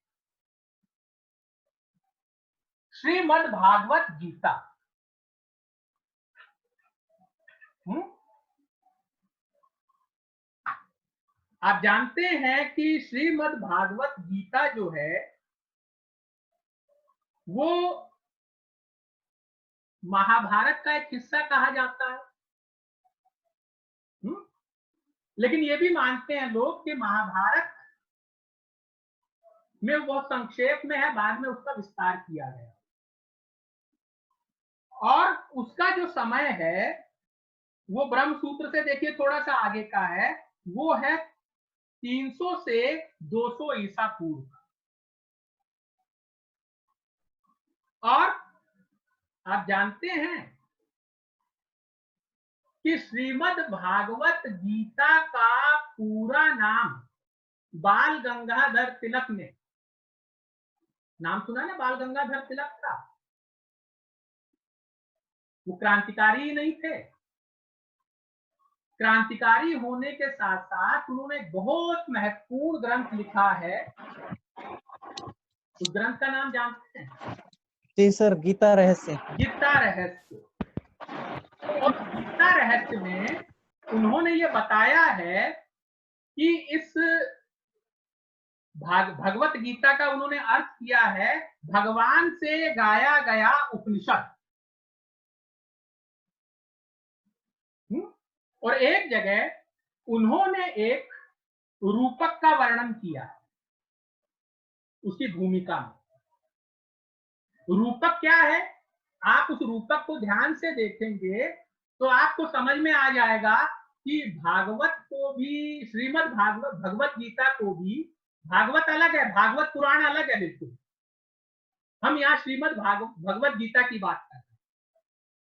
श्रीमद् भागवत गीता। आप जानते हैं कि श्रीमद् भागवत गीता जो है वो महाभारत का एक हिस्सा कहा जाता है। लेकिन ये भी मानते हैं लोग कि महाभारत में बहुत संक्षेप में है, बाद में उसका विस्तार किया गया और उसका जो समय है वो ब्रह्म सूत्र से देखिए थोड़ा सा आगे का है, वो है 300 से 200 ईसा पूर्व। और आप जानते हैं कि श्रीमद् भागवत गीता का पूरा नाम बाल गंगाधर तिलक ने, नाम सुना ना बाल गंगाधर तिलक का? वो क्रांतिकारी ही नहीं थे। क्रांतिकारी होने के साथ साथ उन्होंने बहुत महत्वपूर्ण ग्रंथ लिखा है। उस ग्रंथ का नाम जानते हैं? जी सर, गीता रहस्य। गीता रहस्य। और गीता रहस्य में उन्होंने ये बताया है कि इस भगवत गीता का उन्होंने अर्थ किया है भगवान से गाया गया उपनिषद। और एक जगह उन्होंने एक रूपक का वर्णन किया उसकी भूमिका में। रूपक क्या है? आप उस रूपक को ध्यान से देखेंगे तो आपको समझ में आ जाएगा कि भागवत को भी, श्रीमद् भागवत भगवत गीता को भी, भागवत अलग है, भागवत पुराण अलग है बिल्कुल। हम यहाँ श्रीमद् भगवत गीता की बात कर रहे हैं।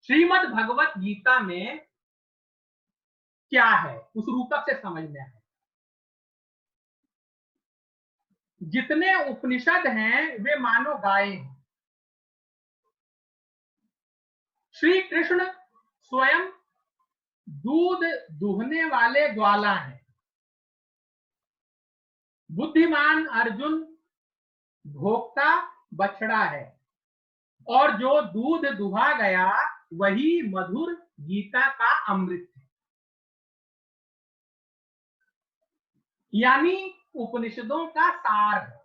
श्रीमद् भगवत गीता में क्या है उस रूपक से समझ में आए। जितने उपनिषद हैं वे मानो गाय हैं। श्री कृष्ण स्वयं दूध दुहने वाले ज्वाला हैं। बुद्धिमान अर्जुन भोक्ता बछड़ा है और जो दूध दुहा गया वही मधुर गीता का अमृत है। यानी उपनिषदों का सार है।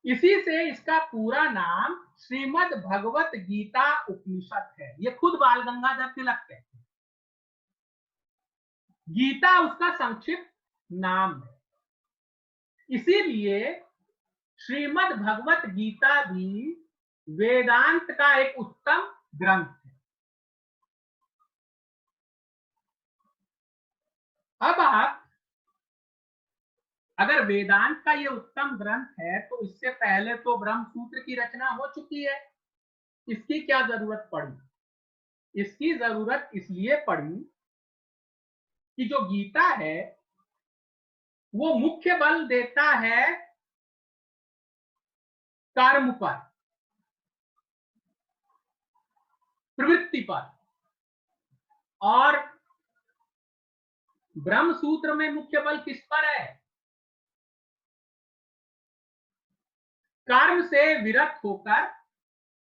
इसी से इसका पूरा नाम श्रीमद् भगवत गीता उपनिषद है। ये खुद बाल गंगाधर तिलक कहते हैं। गीता उसका संक्षिप्त नाम है। इसीलिए श्रीमद् भगवत गीता भी वेदांत का एक उत्तम ग्रंथ है। अब आप अगर वेदांत का ये उत्तम ग्रंथ है तो इससे पहले तो ब्रह्म सूत्र की रचना हो चुकी है। इसकी क्या जरूरत पड़ी? इसकी जरूरत इसलिए पड़ी कि जो गीता है वो मुख्य बल देता है कर्म पर, प्रवृत्ति पर, और ब्रह्म सूत्र में मुख्य बल किस पर है? कर्म से विरत होकर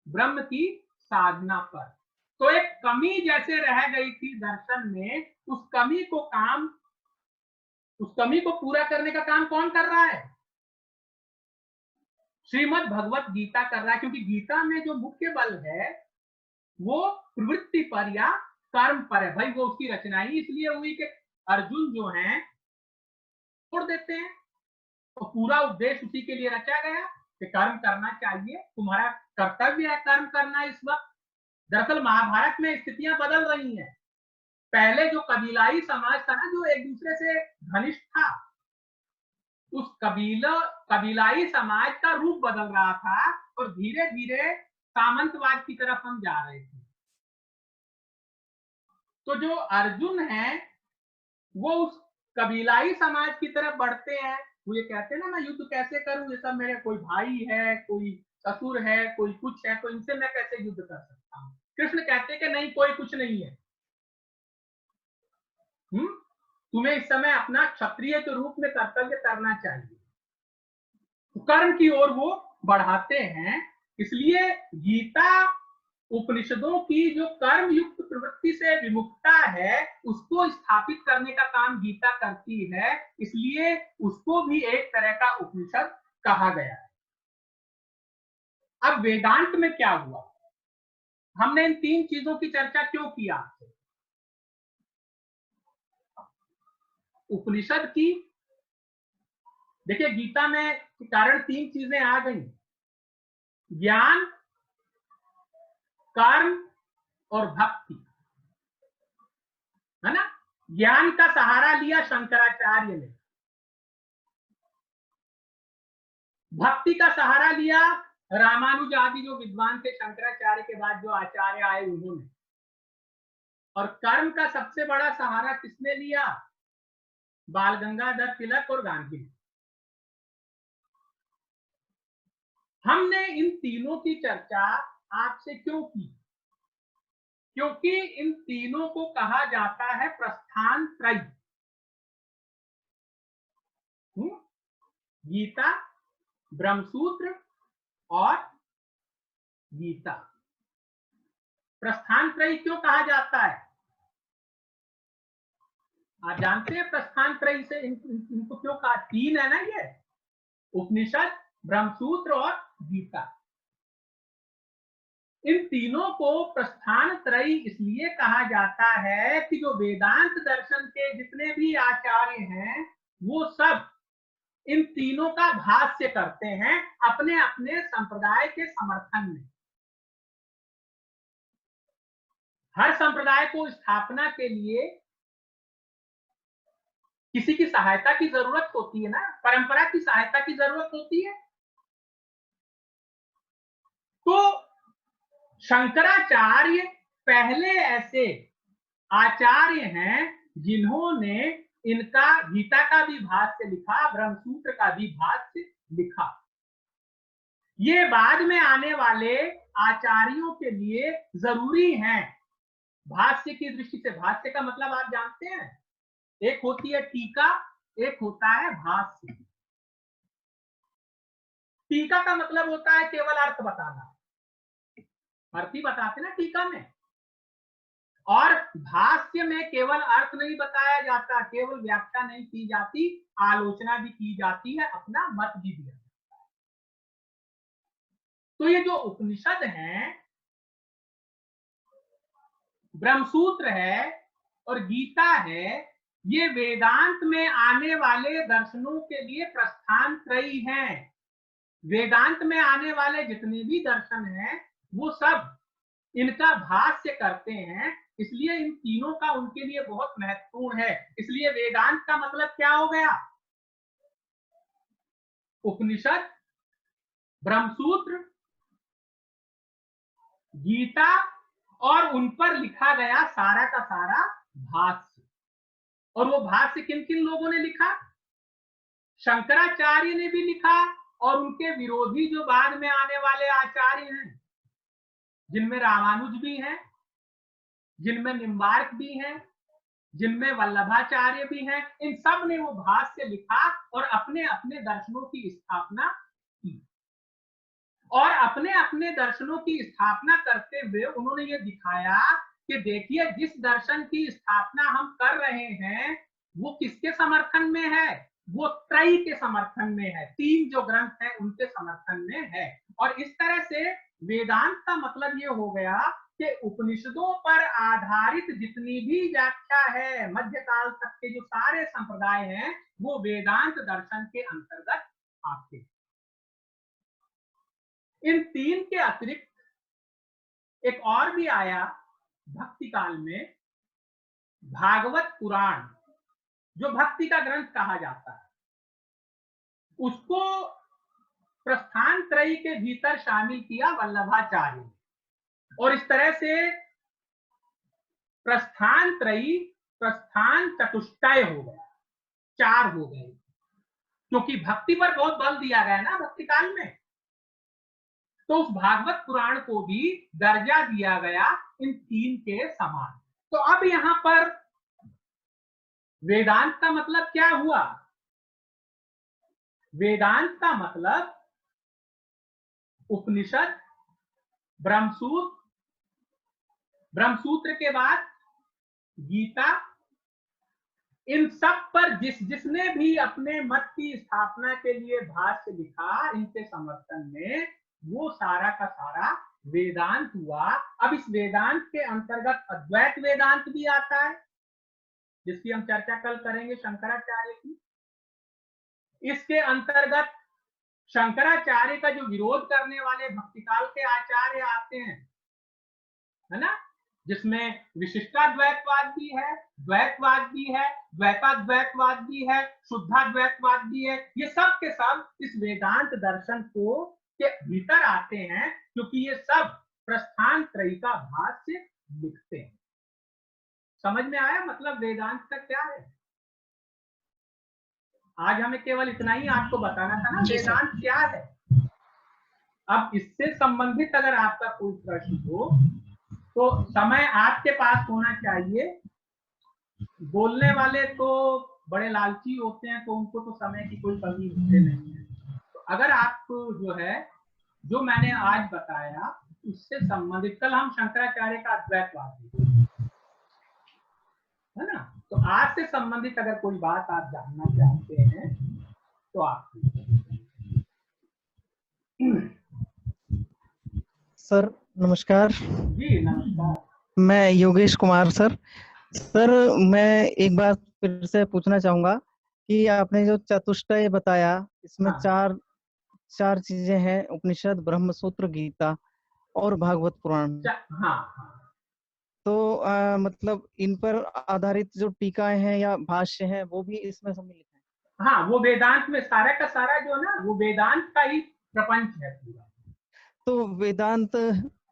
ब्रह्म की साधना पर। तो एक कमी जैसे रह गई थी दर्शन में, उस कमी को पूरा करने का काम कौन कर रहा है? श्रीमद् भगवत गीता कर रहा है। क्योंकि गीता में जो मुख्य बल है वो प्रवृत्ति पर या कर्म पर है। भाई वो उसकी रचना ही इसलिए हुई कि अर्जुन जो हैं छोड़ देते हैं, तो पूरा उद्देश्य उसी के लिए रचा गया कि कर्म करना चाहिए, तुम्हारा कर्तव्य है कर्म करना। इस वक्त दरअसल महाभारत में स्थितियां बदल रही हैं। पहले जो कबीलाई समाज था ना, जो एक दूसरे से घनिष्ठ था, उस कबीलाई समाज का रूप बदल रहा था और धीरे धीरे सामंतवाद की तरफ हम जा रहे थे। तो जो अर्जुन है वो उस कबीलाई समाज की तरफ बढ़ते हैं। वो ये कहते हैं ना, मैं युद्ध कैसे करूं, ये सब मेरे कोई भाई है, कोई ससुर है, कोई कुछ है, तो इनसे मैं कैसे युद्ध कर सकता हूं। कृष्ण कहते हैं कि नहीं, कोई कुछ नहीं है। तुम्हें इस समय अपना क्षत्रिय के रूप में कर्तव्य करना चाहिए। तो कर्म की ओर वो बढ़ाते हैं। इसलिए गीता उपनिषदों की जो कर्म युक्त प्रवृत्ति से विमुक्ता है उसको स्थापित करने का काम गीता करती है। इसलिए उसको भी एक तरह का उपनिषद कहा गया है। अब वेदांत में क्या हुआ? हमने इन तीन चीजों की चर्चा क्यों किया? उपनिषद की, देखिए गीता में कारण तीन चीजें आ गई, ज्ञान, कर्म और भक्ति, है ना। ज्ञान का सहारा लिया शंकराचार्य ने, भक्ति का सहारा लिया रामानुज आदि जो विद्वान थे शंकराचार्य के बाद जो आचार्य आए उन्होंने, और कर्म का सबसे बड़ा सहारा किसने लिया? बाल गंगाधर तिलक और गांधी। हमने इन तीनों की चर्चा आपसे क्यों की? क्योंकि इन तीनों को कहा जाता है प्रस्थान त्रय। गीता, ब्रह्मसूत्र और गीता। प्रस्थान त्रय क्यों कहा जाता है? आप जानते हैं प्रस्थान त्रयी से इनको क्यों कहा? तीन है ना ये, उपनिषद, ब्रह्मसूत्र और गीता। इन तीनों को प्रस्थान त्रयी इसलिए कहा जाता है कि जो वेदांत दर्शन के जितने भी आचार्य हैं वो सब इन तीनों का भाष्य करते हैं अपने अपने संप्रदाय के समर्थन में। हर संप्रदाय को स्थापना के लिए किसी की सहायता की जरूरत होती है ना, परंपरा की सहायता की जरूरत होती है। तो शंकराचार्य पहले ऐसे आचार्य हैं जिन्होंने इनका गीता का भी भाष्य लिखा, ब्रह्मसूत्र का भी भाष्य लिखा। ये बाद में आने वाले आचार्यों के लिए जरूरी हैं भाष्य की दृष्टि से। भाष्य का मतलब आप जानते हैं, एक होती है टीका, एक होता है भाष्य। टीका का मतलब होता है केवल अर्थ बताना, अर्थ ही बताते ना टीका में। और भाष्य में केवल अर्थ नहीं बताया जाता, केवल व्याख्या नहीं की जाती, आलोचना भी की जाती है, अपना मत भी दिया जाता है। तो ये जो उपनिषद है, ब्रह्मसूत्र है और गीता है, ये वेदांत में आने वाले दर्शनों के लिए प्रस्थान त्रयी हैं। वेदांत में आने वाले जितने भी दर्शन हैं वो सब इनका भाष्य करते हैं, इसलिए इन तीनों का उनके लिए बहुत महत्वपूर्ण है। इसलिए वेदांत का मतलब क्या हो गया? उपनिषद, ब्रह्मसूत्र, गीता और उन पर लिखा गया सारा का सारा भाष्य। और वो भाष्य किन किन लोगों ने लिखा? शंकराचार्य ने भी लिखा और उनके विरोधी जो बाद में आने वाले आचार्य हैं, जिनमें रामानुज भी हैं, जिनमें निम्बार्क भी हैं, जिनमें वल्लभाचार्य भी हैं, इन सब ने वो भाष्य लिखा और अपने अपने दर्शनों की स्थापना की। और अपने अपने दर्शनों की स्थापना करते हुए उन्होंने ये दिखाया कि देखिए जिस दर्शन की स्थापना हम कर रहे हैं वो किसके समर्थन में है? वो त्रयी के समर्थन में है, तीन जो ग्रंथ हैं उनके समर्थन में है। और इस तरह से वेदांत का मतलब ये हो गया कि उपनिषदों पर आधारित जितनी भी व्याख्या है मध्यकाल तक के जो सारे संप्रदाय हैं वो वेदांत दर्शन के अंतर्गत आते हैं। इन तीन के अतिरिक्त एक और भी आया भक्ति काल में, भागवत पुराण, जो भक्ति का ग्रंथ कहा जाता है, उसको प्रस्थान त्रयी के भीतर शामिल किया वल्लभाचार्य ने। और इस तरह से प्रस्थान त्रयी प्रस्थान चतुष्टय हो गया, चार हो गए, क्योंकि भक्ति पर बहुत बल दिया गया ना भक्ति काल में। तो उस भागवत पुराण को भी दर्जा दिया गया इन तीन के समान। तो अब यहां पर वेदांत का मतलब क्या हुआ? वेदांत का मतलब उपनिषद, ब्रह्मसूत्र, ब्रह्मसूत्र के बाद गीता, इन सब पर जिसने भी अपने मत की स्थापना के लिए भाष्य लिखा इनके समर्थन में, वो सारा का सारा वेदांत हुआ। अब इस वेदांत के अंतर्गत अद्वैत वेदांत भी आता है, जिसकी हम चर्चा कल करेंगे, शंकराचार्य की। इसके अंतर्गत शंकराचार्य का जो विरोध करने वाले भक्तिकाल के आचार्य आते हैं, है ना, जिसमें विशिष्टाद्वैतवाद भी है, द्वैतवाद भी है, द्वैताद्वैतवाद भी है, शुद्धाद्वैतवाद भी है। ये सब के सब इस वेदांत दर्शन को के भीतर आते हैं, क्योंकि ये सब प्रस्थान त्रयी का भाष्य लिखते हैं। समझ में आया मतलब वेदांत का क्या है? आज हमें केवल इतना ही आपको बताना था ना वेदांत क्या है। अब इससे संबंधित अगर आपका कोई प्रश्न हो तो समय आपके पास होना चाहिए। बोलने वाले तो बड़े लालची होते हैं, तो उनको तो समय की कोई कमी होती नहीं है। तो अगर आप जो है जो मैंने आज बताया उससे संबंधित, कल हम शंकराचार्य का अद्वैतवाद है ना, तो आज से संबंधित अगर कोई बात आप जानना चाहते हैं तो आप सर नमस्कार। जी नमस्कार। मैं योगेश कुमार सर। सर मैं एक बात फिर से पूछना चाहूंगा कि आपने जो चतुष्टय बताया इसमें हाँ। चार चीजें हैं, उपनिषद, ब्रह्मसूत्र, गीता और भागवत पुराण। हाँ तो मतलब इन पर आधारित जो टीकाएं हैं या भाष्य हैं वो भी इसमें सम्मिलित हैं। हाँ, वो वेदांत में सारा का सारा जो ना वो वेदांत का ही प्रपंच है पूरा। तो वेदांत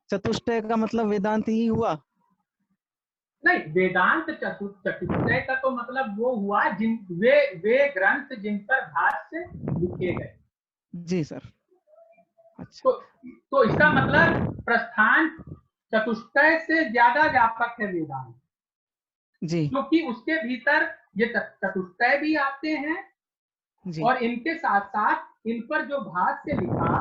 चतुष्टय का मतलब वेदांत ही हुआ? नहीं, वेदांत चतुष्टय का तो मतलब वो हुआ जिन वे ग्रंथ जिन पर भाष्य लिखे गए। जी सर। अच्छा। तो इसका मतलब प्रस्थान चतुष्टय से ज्यादा व्यापक है वेदांत जी क्योंकि उसके भीतर ये चतुष्टय भी आते हैं जी और इनके साथ साथ इन पर जो भाष्य लिखा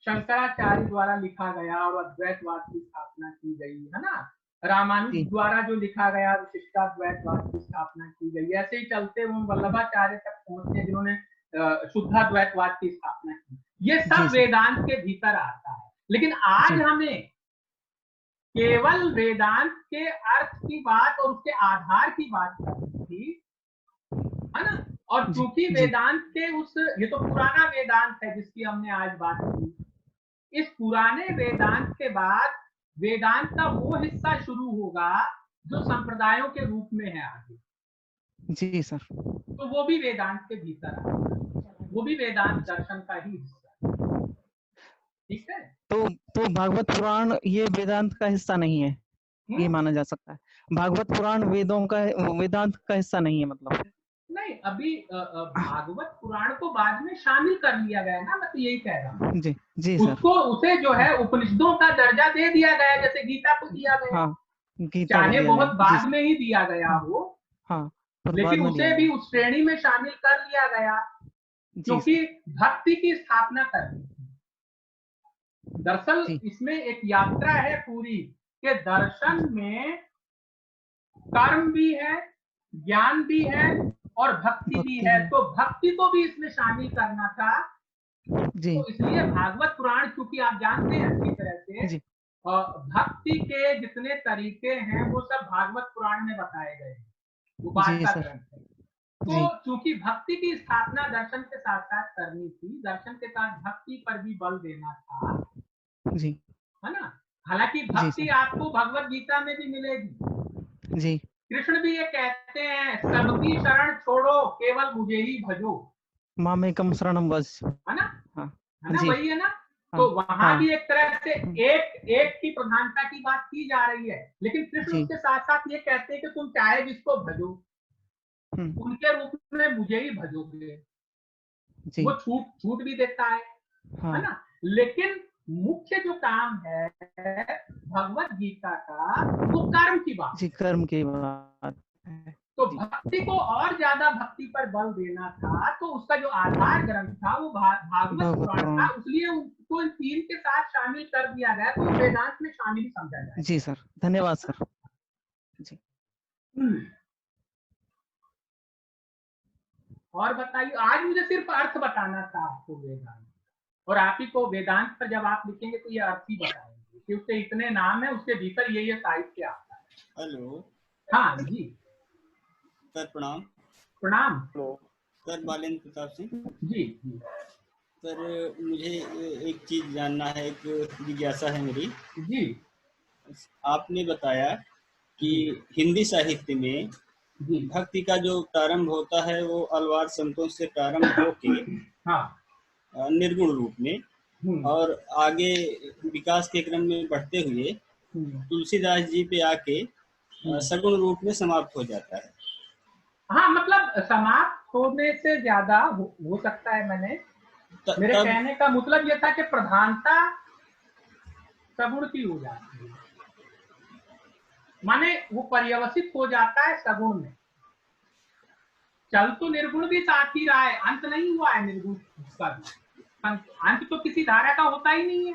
शंकराचार्य द्वारा लिखा गया और अद्वैतवाद की स्थापना की गई है ना, रामानुज जी द्वारा जो लिखा गया विशिष्टाद्वैतवाद की स्थापना की गई, ऐसे ही चलते हुए वल्लभाचार्य तक पहुंचे जिन्होंने शुद्धाद्वैतवाद की स्थापना की। ये जी सब सर। वेदांत के भीतर आता है। लेकिन आज जी हमें केवल वेदांत के अर्थ की बात और उसके आधार की बात करनी थी, है ना। और जी चूंकि जी वेदांत के ये तो पुराना वेदांत है जिसकी हमने आज बात की, इस पुराने वेदांत के बाद वेदांत का वो हिस्सा शुरू होगा जो संप्रदायों के रूप में है आगे, जी सर। तो वो भी वेदांत के भीतर आता है, वो भी वेदांत दर्शन का ही हिस्सा है। ठीक है। तो भागवत पुराण ये वेदांत का हिस्सा नहीं है, ये माना जा सकता है? भागवत पुराण वेदांत का हिस्सा नहीं है मतलब? नहीं, अभी भागवत पुराण को बाद में शामिल कर लिया गया ना, मैं तो यही कह रहा हूँ। जी जी सर। उसको उसे जो है उपनिषदों का दर्जा दे दिया गया, जैसे गीता को दिया गया। हाँ, गीता को चाहे दिया बहुत गया। बाद जी में ही दिया गया हो, हाँ, पर बाद लेकिन में दिया उसे भी गया। उस श्रेणी में शामिल कर लिया गया जी क्योंकि सर। भक्ति की स्थापना करनी थी। दरअसल जी इसमें एक यात्रा है पूरी के दर्शन में कर्म भी है, ज्ञान भी है और भक्ति भी भक्ति है, है। तो भक्ति को भी इसमें शामिल करना था। जी तो इसलिए भागवत पुराण, क्योंकि आप जानते हैं अच्छी तरह से, जी भक्ति के जितने तरीके हैं वो सब भागवत पुराण में बताए गए हैं, वो बाद जी का सर। ग्रंथ है। तो जी चूंकि भक्ति की स्थापना दर्शन के साथ साथ करनी थी, दर्शन के साथ भक्ति पर भी बल देना था, जी है ना। हालांकि जी भक्ति सर। आपको भगवत गीता में भी मिलेगी। जी कृष्ण भी ये कहते हैं, सबकी शरण छोड़ो केवल मुझे ही भजो, मामेकम शरणम वज। है ना, हाँ है ना, जी वही है ना। हाँ तो वहां हाँ भी एक तरह से एक की प्रधानता की बात की जा रही है, लेकिन कृष्ण जी उसके साथ साथ ये कहते हैं कि तुम चाहे जिसको भजो हम्म, उनके रूप में मुझे ही भजोगे, जी वो छूट भी देता है हाँ ना। लेकिन मुख्य जो काम है भगवत गीता का वो कर्म की बात जी, है। कर्म की बात है। तो जी भक्ति को और ज्यादा भक्ति पर बल देना था, तो उसका जो आधार ग्रंथ था वो भागवत भागवत पुराण था, पुराण। इसलिए उसको इन तीन के साथ शामिल कर दिया गया, तो वेदांत में शामिल समझा जाए। जी सर, धन्यवाद सर। जी और बताइए, आज मुझे सिर्फ अर्थ बताना था आपको वेदांत, और आप ही को वेदांत पर जब आप लिखेंगे तो ये अर्थ ही बताएंगे कि उसके इतने नाम है, उसके भीतर ये साहित्य आता है। हेलो हाँ जी, सर, प्रणाम। प्रणाम। सर, बालेंद्र प्रताप सिंह। जी जी सर, मुझे एक चीज़ जानना है, एक जिज्ञासा है मेरी। जी आपने बताया कि जी हिंदी साहित्य में जी भक्ति का जो प्रारंभ होता है वो अलवार संतों से प्रारंभ होके हाँ निर्गुण रूप में और आगे विकास के क्रम में बढ़ते हुए तुलसीदास जी पे आके सगुण रूप में समाप्त हो जाता है। हाँ, मतलब समाप्त होने से ज्यादा हो सकता है। मेरे तब कहने का मतलब यह था कि प्रधानता सगुण की हो जाती है, माने वो पर्यवसित हो जाता है सगुण में। चल तो निर्गुण भी साथ ही रहा है, अंत नहीं हुआ है निर्गुण का भी, अंत तो किसी धारा का होता ही नहीं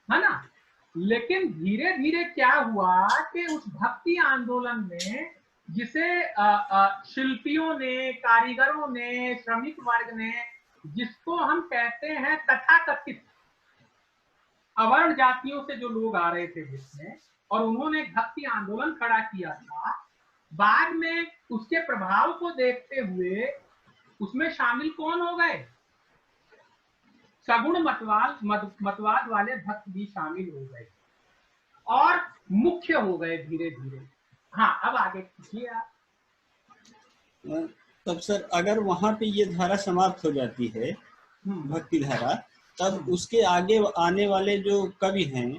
है ना। लेकिन धीरे धीरे क्या हुआ कि उस भक्ति आंदोलन में जिसे शिल्पियों ने, कारीगरों ने, श्रमिक वर्ग ने, जिसको हम कहते हैं तथाकथित अवर्ण जातियों से जो लोग आ रहे थे जिसमें, और उन्होंने भक्ति आंदोलन खड़ा किया था, बाद में उसके प्रभाव को देखते हुए उसमें शामिल कौन हो गए? सगुण मतवाद वाले भक्त भी शामिल हो गए और मुख्य हो गए धीरे धीरे। हाँ, अब आगे कीजिए आप। तब सर अगर वहां पे ये धारा समाप्त हो जाती है, भक्ति धारा, तब उसके आगे आने वाले जो कवि हैं,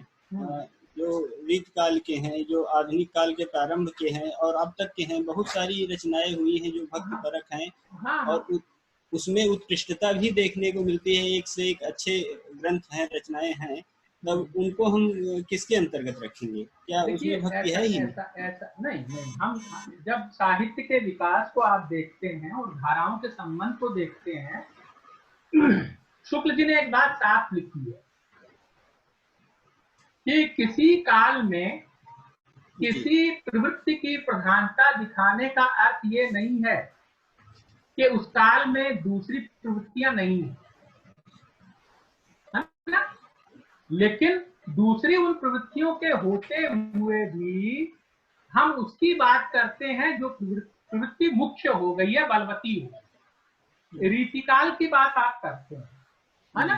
जो रीत काल के हैं, जो आधुनिक काल के प्रारंभ के हैं और अब तक के हैं, बहुत सारी रचनाएं हुई हैं जो भक्ति परक हैं और उसमें उत्कृष्टता भी देखने को मिलती है, एक से एक अच्छे ग्रंथ हैं, रचनाएं हैं। तब उनको हम किसके अंतर्गत रखेंगे? क्या उसमें भक्ति है ही? ऐसा नहीं। हम जब साहित्य के विकास को आप देखते हैं और धाराओं के संबंध को देखते हैं, शुक्ल जी ने एक बात साफ लिखी है कि किसी काल में किसी प्रवृत्ति की प्रधानता दिखाने का अर्थ ये नहीं है कि उस काल में दूसरी प्रवृत्तियां नहीं है ना? लेकिन दूसरी उन प्रवृत्तियों के होते हुए भी हम उसकी बात करते हैं जो प्रवृत्ति मुख्य हो गई है, बलवती हो गई। रीतिकाल की बात आप करते हैं, है ना?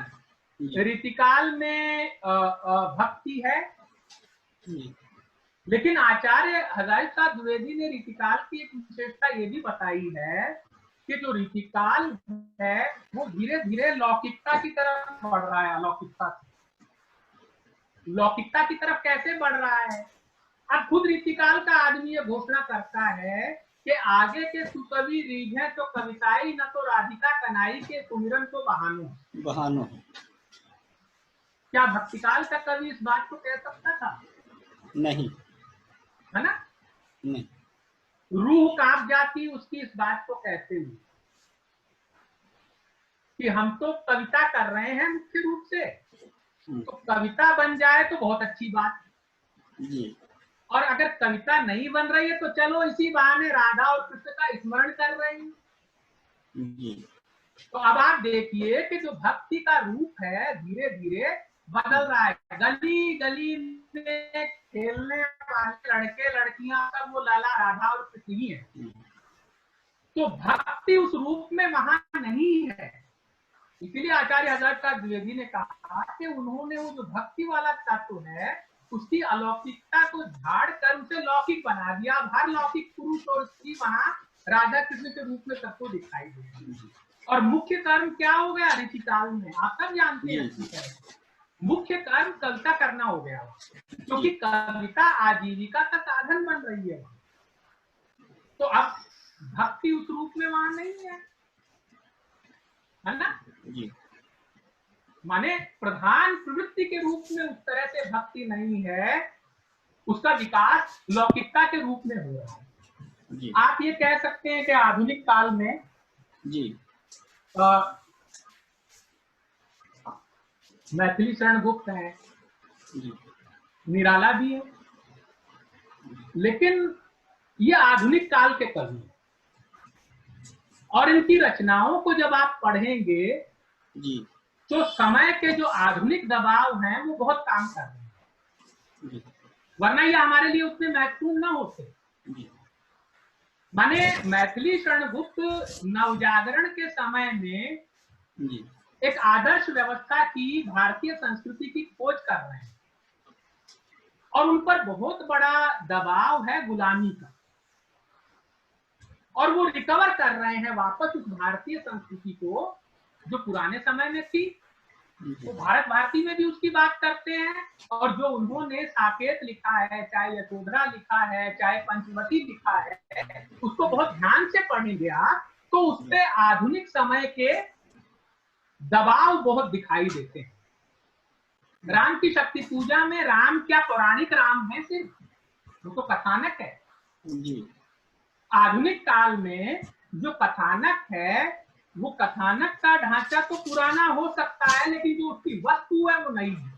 रीतिकाल में भक्ति है, लेकिन आचार्य हजारीप्रसाद द्विवेदी ने रीतिकाल की एक विशेषता ये भी बताई है कि जो रीतिकाल है वो धीरे धीरे लौकिकता की तरफ बढ़ रहा है। लौकिकता की तरफ कैसे बढ़ रहा है? अब खुद रीतिकाल का आदमी ये घोषणा करता है कि आगे के सुकवि रीझे तो कविताई, न तो राधिका कनाई के सुमिरन तो बहानो। क्या भक्तिकाल का कवि इस बात को कह सकता था? नहीं, है ना? नहीं। रूह कांप जाती उसकी इस बात को कहते हुए कि हम तो कविता कर रहे हैं मुख्य रूप से, तो कविता बन जाए तो बहुत अच्छी बात जी। और अगर कविता नहीं बन रही है तो चलो इसी बहाने राधा और कृष्ण का स्मरण कर रहे हैं जी। तो अब आप देखिए कि जो भक्ति का रूप है धीरे धीरे बदल रहा है। गली गली में खेलने वाले लड़के लड़कियां सब वो लाला राधा और कृष्ण ही है, तो भक्ति उस रूप में वहां नहीं है। इसीलिए आचार्य हजारीप्रसाद द्विवेदी ने कहा कि उन्होंने वो जो भक्ति वाला तत्व है उसकी अलौकिकता को झाड़ कर उसे लौकिक बना दिया। अब हर लौकिक पुरुष और स्त्री वहां राधा कृष्ण के रूप में सबको दिखाई दे। और मुख्य कर्म क्या हो गया रीतिकाल में? आप सब जानते हैं, मुख्य कर्म कविता करना हो गया, क्योंकि कविता आजीविका का साधन बन रही है। तो अब भक्ति उस रूप में वहां नहीं है ना जी। माने प्रधान प्रवृत्ति के रूप में उस तरह से भक्ति नहीं है, उसका विकास लौकिकता के रूप में हो रहा है जी। आप ये कह सकते हैं कि आधुनिक काल में जी मैथिली शरण गुप्त है, जी। निराला भी है, लेकिन ये आधुनिक काल के कवि हैं और इनकी रचनाओं को जब आप पढ़ेंगे जी। तो समय के जो आधुनिक दबाव हैं वो बहुत काम कर रहे हैं, वरना ये हमारे लिए उतने महत्वपूर्ण ना होते। माने मैथिली शरण गुप्त नवजागरण के समय में जी। एक आदर्श व्यवस्था की, भारतीय संस्कृति की खोज कर रहे हैं और उन पर बहुत बड़ा दबाव है गुलामी का, और वो रिकवर कर रहे हैं वापस उस भारतीय संस्कृति को जो पुराने समय में थी। वो भारत भारती में भी उसकी बात करते हैं, और जो उन्होंने साकेत लिखा है, चाहे यशोधरा लिखा है, चाहे पंचवटी लिखा है, उसको बहुत ध्यान से पढ़ेंगे आप तो उसपे आधुनिक समय के दबाव बहुत दिखाई देते हैं। राम की शक्ति पूजा में राम क्या पौराणिक राम है सिर्फ, वो तो कथानक है। जी। आधुनिक काल में जो कथानक है वो कथानक का ढांचा तो पुराना हो सकता है, लेकिन जो उसकी वस्तु है वो नहीं है।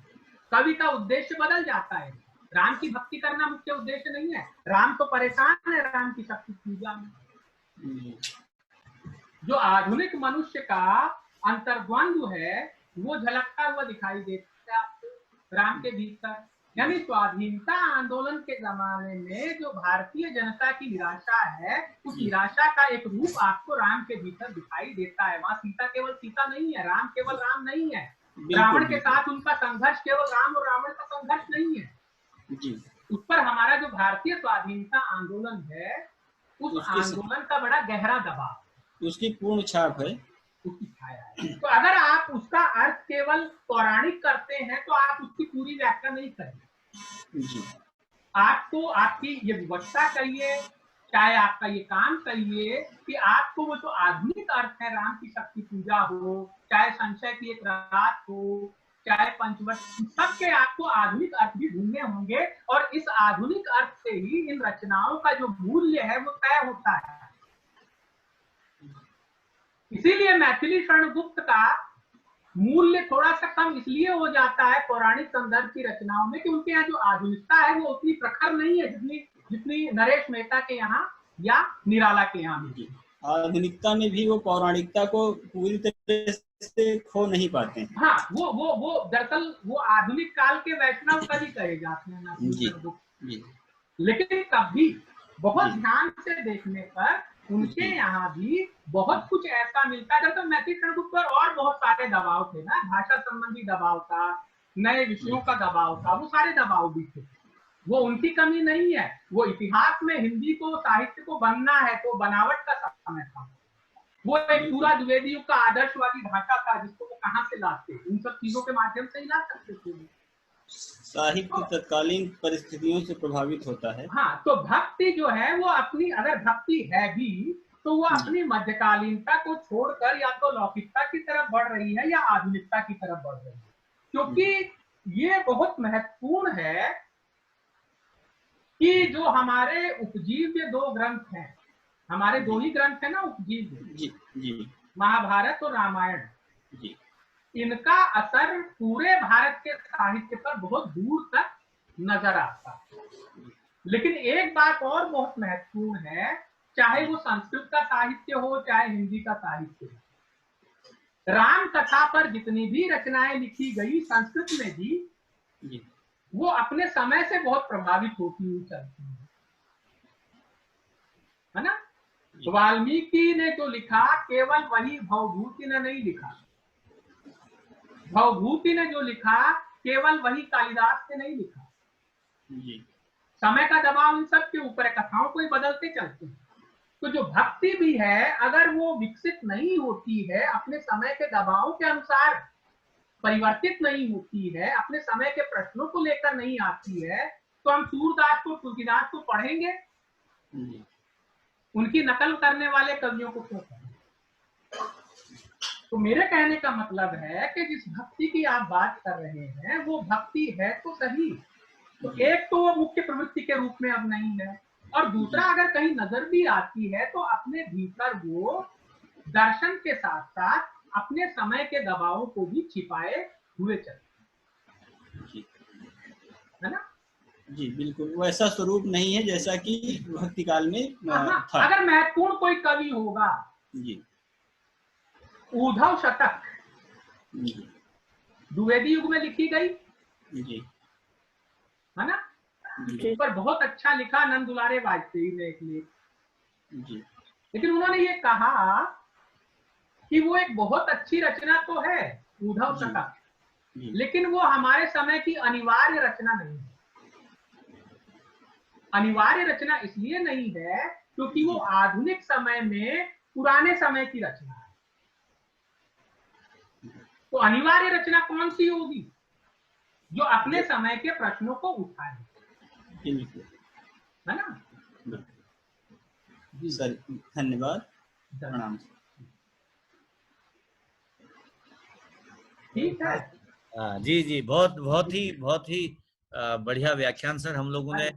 कवि का उद्देश्य बदल जाता है, राम की भक्ति करना मुख्य उद्देश्य नहीं है। राम तो परेशान है राम की शक्ति पूजा में। जो आधुनिक मनुष्य का अंतर्द्वंद्व है वो झलकता हुआ दिखाई देता है आपको राम के भीतर। यानी स्वाधीनता आंदोलन के जमाने में जो भारतीय जनता की निराशा है, उस निराशा का एक रूप आपको राम के भीतर दिखाई देता है। वहां सीता केवल सीता नहीं है, राम केवल राम नहीं है, रावण के साथ उनका संघर्ष केवल राम और रावण का संघर्ष नहीं है जी। उस पर हमारा जो भारतीय स्वाधीनता आंदोलन है, उस आंदोलन का बड़ा गहरा दबाव, उसकी पूर्ण छाप है, उसकी छाया है। तो अगर आप उसका अर्थ केवल पौराणिक करते हैं तो आप उसकी पूरी व्याख्या नहीं करेंगे। जी। आपको आपकी ये विवक्षा कहिए, चाहे आपका ये काम कहिए कि आपको वो जो आधुनिक अर्थ है राम की शक्ति पूजा हो, चाहे संशय की एक रात हो, चाहे पंचवट, सबके आपको आधुनिक अर्थ भी ढूंढने होंगे और इस आधुनिक अर्थ से ही इन रचनाओं का जो मूल्य है वो तय होता है। इसीलिए मैथिली शरणगुप्त का मूल्य थोड़ा सा कम इसलिए हो जाता है पौराणिक संदर्भ की रचनाओं में कि उनके यहाँ जो आधुनिकता है वो उतनी प्रखर नहीं है जितनी नरेश मेहता के यहाँ या निराला के यहाँ भी। आधुनिकता में भी वो पौराणिकता को पूरी तरह से खो नहीं पाते हैं। हाँ, वो दरअसल वो आधुनिक काल के वैष्णव कवि कहे जाते हैं जी। लेकिन कभी बहुत ध्यान से देखने पर उनके यहाँ भी बहुत कुछ ऐसा मिलता है। तो मैथिली शरणगुप्त पर और बहुत सारे दबाव थे ना, भाषा संबंधी दबाव था, नए विषयों का दबाव था, वो सारे दबाव भी थे, वो उनकी कमी नहीं है। वो इतिहास में हिंदी को साहित्य को बनना है तो बनावट का समय था, वो एक पूरा द्विवेदी युग का आदर्शवादी ढांचा था जिसको वो कहाँ से लाते, उन सब चीजों के माध्यम से ही ला सकते थे। साहित्य तत्कालीन परिस्थितियों से प्रभावित होता है। हाँ, तो भक्ति जो है वो अपनी, अगर भक्ति है भी तो वो अपनी मध्यकालीनता को छोड़कर या तो लौकिकता की तरफ बढ़ रही है या आधुनिकता की तरफ बढ़ रही है। क्योंकि ये बहुत महत्वपूर्ण है कि जो हमारे उपजीव्य दो ग्रंथ हैं, हमारे दो ही ग्रंथ है ना उपजीव्य, महाभारत और रामायण जी, इनका असर पूरे भारत के साहित्य पर बहुत दूर तक नजर आता है। लेकिन एक बात और बहुत महत्वपूर्ण है, चाहे वो संस्कृत का साहित्य हो चाहे हिंदी का साहित्य हो, राम कथा पर जितनी भी रचनाएं लिखी गई संस्कृत में भी, वो अपने समय से बहुत प्रभावित होती हुई चलती है ना। वाल्मीकि ने जो लिखा केवल वही भवभूति ने नहीं लिखा, भवभूति ने जो लिखा केवल वही कालिदास ने नहीं लिखा। समय का दबाव इन सब के ऊपर है, कथाओं को ही बदलते चलते हैं। तो जो भक्ति भी है अगर वो विकसित नहीं होती है, अपने समय के दबावों के अनुसार परिवर्तित नहीं होती है, अपने समय के प्रश्नों को लेकर नहीं आती है, तो हम सूरदास को तुलसीदास को पढ़ेंगे, उनकी नकल करने वाले कवियों को क्यों पढ़ेंगे? तो मेरे कहने का मतलब है कि जिस भक्ति की आप बात कर रहे हैं वो भक्ति है तो सही, तो एक तो वो मुख्य प्रवृत्ति के रूप में अब नहीं है, और दूसरा अगर कहीं नजर भी आती है तो अपने भीतर वो दर्शन के साथ साथ अपने समय के दबावों को भी छिपाए हुए चलते है ना। जी बिल्कुल, वैसा स्वरूप नहीं है जैसा कि भक्ति काल में था। अगर महत्वपूर्ण कोई कवि होगा जी, उद्धव शतक द्विवेदी युग में लिखी गई जी, है ना, पर बहुत अच्छा लिखा नंद दुलारे वाजपेयी ने एक लेख जी, लेकिन उन्होंने ये कहा कि वो एक बहुत अच्छी रचना तो है उद्धव शतक, लेकिन वो हमारे समय की अनिवार्य रचना नहीं है। अनिवार्य रचना इसलिए नहीं है क्योंकि वो आधुनिक समय में पुराने समय की रचना है। तो अनिवार्य रचना कौन सी होगी? जो अपने समय के प्रश्नों को उठाए, है ना। जी सर, धन्यवाद, प्रणाम। ठीक है। जी बहुत ही बढ़िया व्याख्यान सर हम लोगों ने